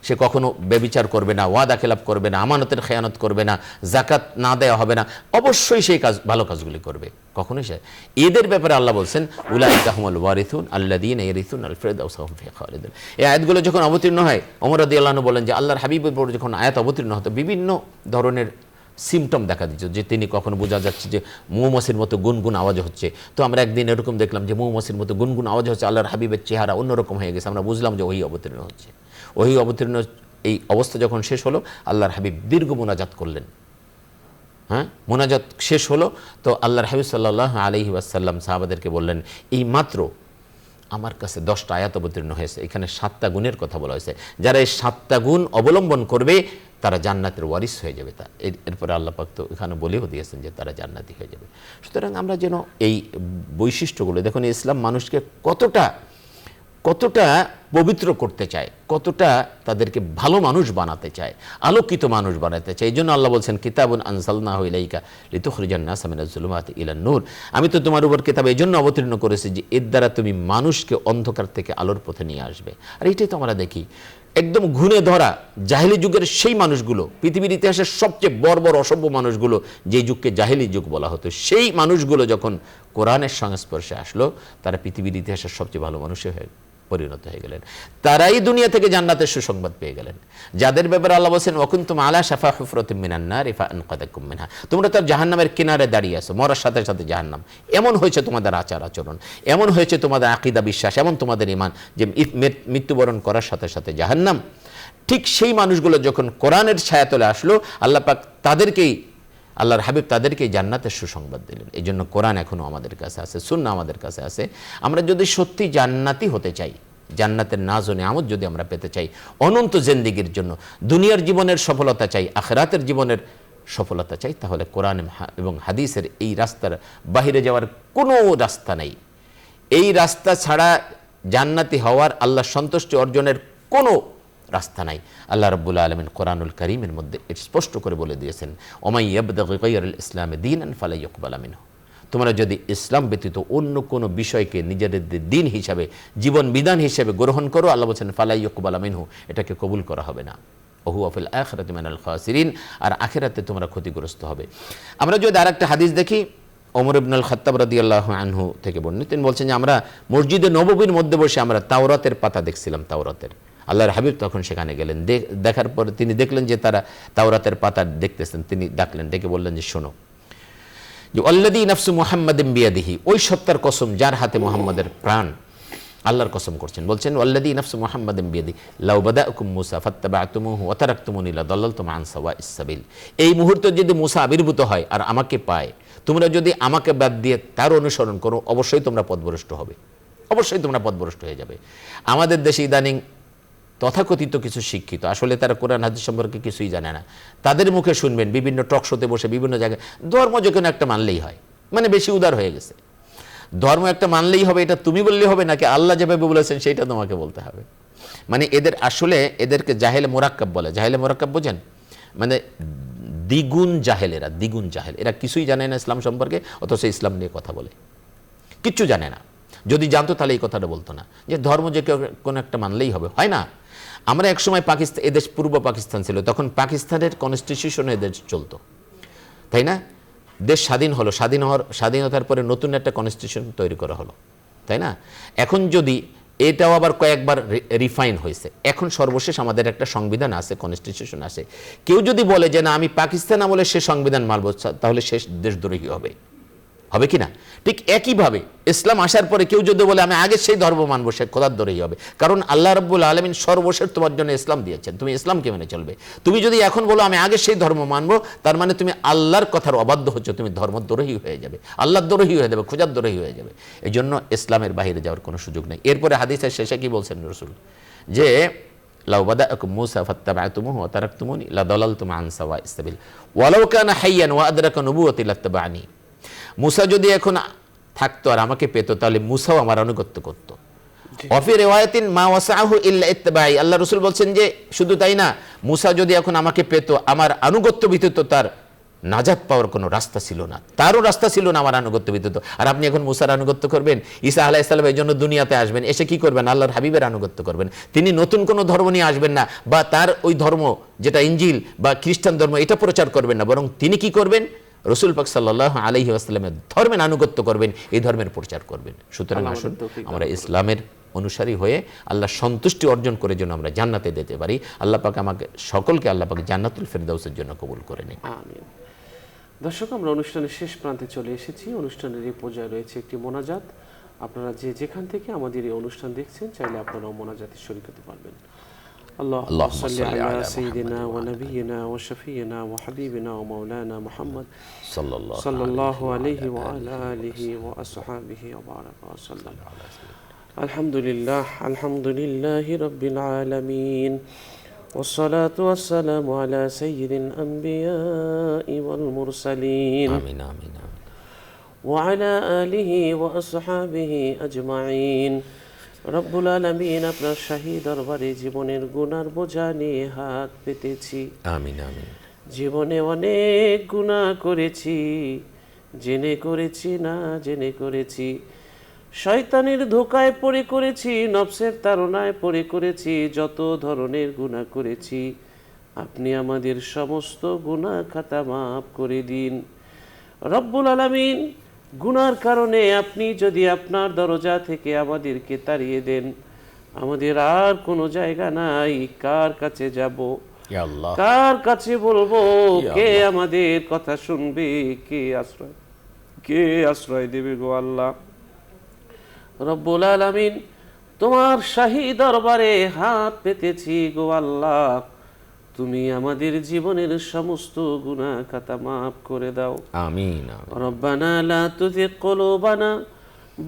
সে কখনো ব্যভিচার করবে না, ওয়াদা খেলাপ করবে না, আমানতের খেয়ানত করবে না, জাকাত না দেওয়া হবে না, অবশ্যই সেই কাজ, ভালো কাজগুলি করবে। কখনোই সে, এদের ব্যাপারে আল্লাহ বলছেন উলাইকা হুমুল ওয়ারিসুন আল্লাযীনা ইয়ারিসুনাল ফিরদাউসা হুম ফিহা খালিদুন। এই আয়াতগুলো যখন অবতীর্ণ হয়, ওমর রাদিয়াল্লাহু আনহু বলেন যে আল্লাহর হাবিবের উপর যখন আয়াত অবতীর্ণ হতো, বিভিন্ন ধরনের সিমটম দেখা দিত, যে তিনি কখনো বোঝা যাচ্ছে যে মৌমাছির মতো গুনগুন আওয়াজ হচ্ছে। তো আমরা একদিন এরকম দেখলাম যে মৌমাছির মতো গুনগুন আওয়াজ হচ্ছে, আল্লাহর হাবিবের চেহারা অন্যরকম হয়ে গেছে, আমরা বুঝলাম যে ওহী অবতীর্ণ হচ্ছে। ওহী অবতীর্ণ এই অবস্থা যখন শেষ হলো, আল্লাহর হাবিব দীর্ঘ মোনাজাত করলেন। হ্যাঁ, মোনাজাত শেষ হলো তো আল্লাহর হাবিব সাল্লাল্লাহু আলাইহি ওয়াসাল্লাম সাহাবাদেরকে বললেন, এই মাত্র আমার কাছে 10টা আয়াত অবতীর্ণ হয়েছে, এখানে 7টা গুণের কথা বলা হয়েছে, যারা এই 7টা গুণ অবলম্বন করবে তারা জান্নাতের ওয়ারিস হয়ে যাবে। এরপরে আল্লাহ পাক তো এখানে বলেও দিয়েছেন যে তারা জান্নাতি হয়ে যাবে। সুতরাং আমরা যেন এই বৈশিষ্ট্যগুলো, দেখুন ইসলাম মানুষকে কতটা কতটা পবিত্র করতে চায়, কতটা তাদেরকে ভালো মানুষ বানাতে চায়, আলোকিত মানুষ বানাতে চায়। এই জন্য আল্লাহ বলছেন কিতাবুন আনজালনাহু ইলাইকা লিতুখরিজান নাসা মিনাজ জুলুমাতি ইলান নূর, আমি তো তোমার উপর কিতাব এই জন্য অবতীর্ণ করেছি যে এর দ্বারা তুমি মানুষকে অন্ধকার থেকে আলোর পথে নিয়ে আসবে। আর এটাই তো আমরা দেখি, একদম ঘুণে ধরা জাহেলি যুগের সেই মানুষগুলো, পৃথিবীর ইতিহাসের সবচেয়ে বর্বর অসভ্য মানুষগুলো, যে যুগকে জাহেলি যুগ বলা হতো, সেই মানুষগুলো যখন কোরআনের সংস্পর্শে আসলো, তারা পৃথিবীর ইতিহাসের সবচেয়ে ভালো মানুষে পরিণত হয়ে গেলেন। তারাই দুনিয়া থেকে জান্নাতের সুসংবাদ পেয়ে গেলেন, যাদের ব্যাপারে আল্লাহ বলেন ওয়াকুনতুম আলা শাফা হুফরাতিন মিনান নার ফাআনকাযাকুম মিনহা, তোমরা তো জাহান্নামের কিনারে দাঁড়িয়ে আছো, মরার সাথে সাথে জাহান্নাম। এমন হয়েছে তোমাদের আচার আচরণ, এমন হয়েছে তোমাদের আকীদা বিশ্বাস, এমন তোমাদের ঈমান যে মৃত্যুবরণ করার সাথে সাথে জাহান্নাম। ঠিক সেই মানুষগুলো যখন কোরআনের ছায়াতলে আসলো, আল্লাহ পাক তাদেরকেই, আল্লাহর হাবিব তাদেরকেই জান্নাতের সুসংবাদ দিলেন। এই জন্য কোরআন এখনও আমাদের কাছে আছে, সুন্নাহ আমাদের কাছে আছে। আমরা যদি সত্যি জান্নাতি হতে চাই, জান্নাতের নাজ ও নিয়ামত যদি আমরা পেতে চাই, অনন্ত জিন্দেগির জন্য দুনিয়ার জীবনের সফলতা চাই, আখিরাতের জীবনের সফলতা চাই, তাহলে কোরআন এবং হাদিসের এই রাস্তার বাহিরে যাওয়ার কোনো রাস্তা নেই। এই রাস্তা ছাড়া জান্নাতি হওয়ার, আল্লাহ সন্তুষ্টি অর্জনের কোনো রাস্তা নাই। আল্লাহ রাব্বুল আলামিন কোরআনুল কারীমের মধ্যে স্পষ্ট করে বলে দিয়েছেন ওমাই ইয়াবতাগি গায়রাল ইসলামি দীনান ফালা ইউকবালা মিনহু, তোমরা যদি ইসলাম ব্যতীত অন্য কোনো বিষয়কে নিজেদের দিন হিসাবে, জীবন বিধান হিসাবে গ্রহণ করো, আল্লাহ বলেন ফালা ইউকবালা মিনহু, এটাকে কবুল করা হবে না। ওহুয়া ফিল আখিরাতি মিনাল খাসিরিন, আর আখিরাতে তোমরা ক্ষতিগ্রস্ত হবে। আমরা যদি আরেকটা হাদিস দেখি, ওমর ইবনুল খাত্তাব রাদিয়াল্লাহু আনহু থেকে বর্ণিত, তিনি বলছেন যে আমরা মসজিদে নববীর মধ্যে বসে আমরা তাওরাতের পাতা দেখছিলাম, তাওরাতের। আল্লাহর হাবিব তখন সেখানে গেলেন, দেখার পরে তিনি দেখলেন যে তারা তাওরাতের পাতা দেখতেছেন। তিনি ডাকলেন, ডেকে বললেন যে শোনো, যে আল্লাযী নাফসু মুহাম্মাদিন বিয়াদিহি, ওই সত্তার কসম যার হাতে মুহাম্মাদের প্রাণ, আল্লাহর কসম করছেন, বলছেন আল্লাযী নাফসু মুহাম্মাদিন বিয়াদিহি লাউ বাদাআকুম মূসা ফাত্তাবা'তুমুহু ওয়া তারাকতুমুনি লাদাল্লালতুম আন সাওয়াইস সাবিল, এই মুহূর্তে যদি মূসা আবির্ভূত হয় আর আমাকে পায়, তোমরা যদি আমাকে বাদ দিয়ে তার অনুসরণ করো, অবশ্যই তোমরা পথভ্রষ্ট হবে, অবশ্যই তোমরা পথভ্রষ্ট হয়ে যাবে। আমাদের দেশে ইদানিং তথাকথিত কিছু শিক্ষিত, আসলে তারা কোরআন হাদিস সম্পর্কে কিছুই জানে না, তাদের মুখে শুনবেন বিভিন্ন টক শোতে বসে বিভিন্ন জায়গায় ধর্ম যে কোনো একটা মানলেই হয়, মানে বেশি উদার হয়ে গেছে। ধর্ম একটা মানলেই হবে, এটা তুমি বললেই হবে নাকি আল্লাহ যেভাবে বলেছেন সেইটা তোমাকে বলতে হবে। মানে এদের আসলে, এদেরকে জাহেলে মোরাক্কাব বলে। জাহেলে মোরাক্কাব বোঝেন? মানে দ্বিগুণ জাহেল, এরা দ্বিগুণ জাহেল, এরা কিছুই জানে না ইসলাম সম্পর্কে, অথচ ইসলাম নিয়ে কথা বলে, কিচ্ছু জানে না। যদি জানতো তাহলে এই কথাটা বলতো না যে ধর্ম যে কেউ কোনো একটা মানলেই হবে, হয় না। আমরা একসময় পাকিস্তান, এদেশ পূর্ব পাকিস্তান ছিল, তখন পাকিস্তানের কনস্টিটিউশনে এদের চলতো, তাই না? দেশ স্বাধীন হলো, স্বাধীনতার পরে নতুন একটা কনস্টিটিউশন তৈরি করা হলো, তাই না? এখন যদি এটাও আবার কয়েকবার রিফাইন হয়েছে, এখন সর্বশেষ আমাদের একটা সংবিধান আছে, কনস্টিটিউশন আছে। কেউ যদি বলে যে না আমি পাকিস্তান আমলে সে সংবিধান মানব, তাহলে সে দেশদ্রোহী হবে, হবে কি না? ঠিক একইভাবে ইসলাম আসার পরে কেউ যদি বলে আমি আগে সেই ধর্ম মানবো, সে খোদারদ্রোহী হবে। কারণ আল্লাহ রাব্বুল আলামিন সর্বশেষ তোমার জন্য ইসলাম দিয়েছেন, তুমি ইসলামকে মেনে চলবে। তুমি যদি এখন বলো আমি আগে সেই ধর্ম মানবো, তার মানে তুমি আল্লাহর কথার অবাধ্য হচ্ছ, তুমি ধর্মদ্রোহী হয়ে যাবে, আল্লাহদ্রোহী হয়ে যাবে, খোদারদ্রোহী হয়ে যাবে। এই জন্য ইসলামের বাইরে যাওয়ার কোনো সুযোগ নেই। এরপরে হাদিসের শেষে কি বলছেন রাসূল, যে লাউ বাদাআকুম মূসা ফাত্তাবা'তুমুহু ওয়া তারাকতুমুনি লাদাল্লালতুম আন সাওয়াইস সাবিল ওয়ালাউ কানা হাইয়ান ওয়া আদরাকা নবুওয়াতি লাত্তাবা'নি, মূসা যদি এখন থাকতো আর আমাকে পেতো, তাহলে মূসাও আমার আনুগত্য করতো। অফি রিওয়ায়াতিন মা ওয়াসাহু ইল্লা ইত্তিবাই, আল্লাহ রাসূল বলছেন যে শুধু তাই না, মূসা যদি এখন আমাকে পেতো, আমার আনুগত্য ব্যতীত তার নাজাত পাওয়ার কোনো রাস্তা ছিল না, তারও রাস্তা ছিল না আমার আনুগত্য ব্যতীত। আর আপনি এখন মূসার আনুগত্য করবেন? ঈসা আলাইহিস সালাম এই জন্য দুনিয়াতে আসবেন, এসে কি করবেন? আল্লাহর হাবিবের আনুগত্য করবেন। তিনি নতুন কোনো ধর্ম নিয়ে আসবেন না, বা তার ওই ধর্ম যেটা ইনজিল বা খ্রিস্টান ধর্ম এটা প্রচার করবেন না, বরং তিনি কি করবেন? রাসূল পাক সাল্লাল্লাহু আলাইহি ওয়াসাল্লামের ধর্মের আনুগত্য করবেন, এই ধর্মের প্রচার করবেন। সুতরাং আসুন আমরা ইসলামের অনুসারী হয়ে আল্লাহ সন্তুষ্টি অর্জন করে যেন আমরা জান্নাতে যেতে পারি। আল্লাহ পাক আমাকে সকলকে আল্লাহ পাক জান্নাতুল ফেরদাউসের জন্য কবুল করে নিন। আমিন। দর্শক, আমরা অনুষ্ঠানের শেষ প্রান্তে চলে এসেছি। অনুষ্ঠানের এই পর্যায়ে রয়েছে একটি মোনাজাত। আপনারা যে যেখান থেকে আমাদের এই অনুষ্ঠান দেখছেন, চাইলে আপনারাও মোনাজাতে শরীক হতে পারবেন। اللهم صل على سيدنا ونبينا وشفينا وحبيبنا ومولانا محمد صلى الله عليه وعلى آله وأصحابه وبارك وسلم. الحمد لله رب العالمين، والصلاة والسلام على سيد الأنبياء والمرسلين. آمين آمين آمين. وعلى آله وأصحابه أجمعين. রব্বুল আলামিন, আপনার শাহী দরবারে জীবনের গুনার বোঝা নিয়ে হাত পেতেছি। আমিন আমিন। জীবনে অনেক গুনাহ করেছি, জেনে করেছি না জেনে করেছি, শয়তানের ধোকায় পড়ে করেছি, নফসের তাড়নায় পড়ে করেছি, যত ধরনের গুনাহ করেছি, আপনি আমাদের সমস্ত গুনাহ খাতা মাফ করে দিন। রব্বুল আলামিন, গুনার কারণে আপনি যদি আপনার দরজা থেকে আমাদেরকে তাড়িয়ে দেন, আমাদের আর কোনো জায়গা নাই, কার কাছে যাব, ইয়া আল্লাহ, কার কাছে বলবো, ইয়া কে আল্লাহ। আমাদের কথা শুনবে, কে আশ্রয় দেবে গো আল্লাহ। রব্বুল আলামিন, তোমার শাহী দরবারে হাত পেতেছি গো আল্লাহ, তুমি আমাদের জীবনের সমস্ত গুনাহ খাতা মাফ করে দাও। আমিন আমিন। রব্বানা লা তুযিগ কুলুবানা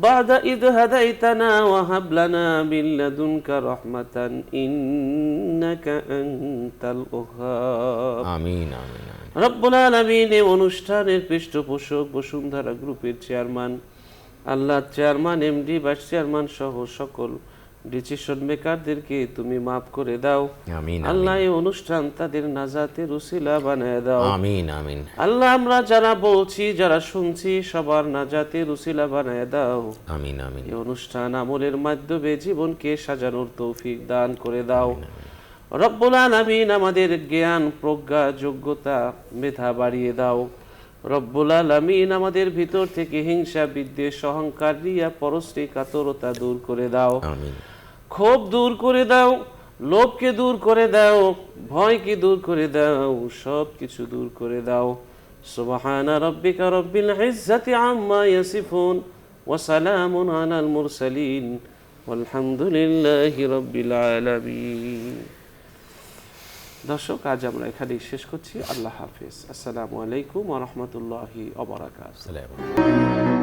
বা'দা ইদ হাদাইতানা ওয়া হাব লানা মিন লাদুনকা রাহমাতান ইন্নাকা আনতাল ওয়াহ্হাব। আমিন আমিন আমিন। রব্বুল আলামিন, এই অনুষ্ঠানের পৃষ্ঠপোষক বসুন্ধরা গ্রুপের চেয়ারম্যান, আল্লাহ চেয়ারম্যান, এমডি, ভাইস চেয়ারম্যান সহ সকল ডিসিশন মেকারদেরকে তুমি মাফ করে দাও। আমিন আল্লাহ, এই অনুষ্ঠান তাদের নাজাতের উসিলা বানায় দাও। আমিন আমিন। আল্লাহ, আমরা যারা বলছি, যারা শুনছি, সবার নাজাতের উসিলা বানায় দাও। আমিন আমিন। এই অনুষ্ঠান আমলের মাধ্যমে জীবনকে সাজানোর তৌফিক দান করে দাও। রব্বুল আলামিন, আমাদের জ্ঞান, প্রজ্ঞা, যোগ্যতা, মেধা বাড়িয়ে দাও। রব্বুল আলামিন, আমাদের ভিতর থেকে হিংসা, বিদ্বেষ, অহংকার, রিয়া, পরশ্রী, কাতরতা দূর করে দাও। আমিন। ক্ষোভ দূর করে দাও, লোভকে দূর করে দাও, ভয়কে দূর করে দাও, সব কিছু দূর করে দাও। সুবহানা রাব্বিকা রাব্বিল ইজ্জাতি আম্মা ইয়াসিফুন ওয়া সালামুন আলাল মুরসালিন ওয়ালহামদুলিল্লাহি রাব্বিল আলামিন। দর্শক, আজ আমরা এখানেই শেষ করছি। আল্লাহ হাফেজ। আসসালামু আলাইকুম ওয়া রাহমাতুল্লাহি ওয়া বারাকাতুহু। আসসালামু আলাইকুম।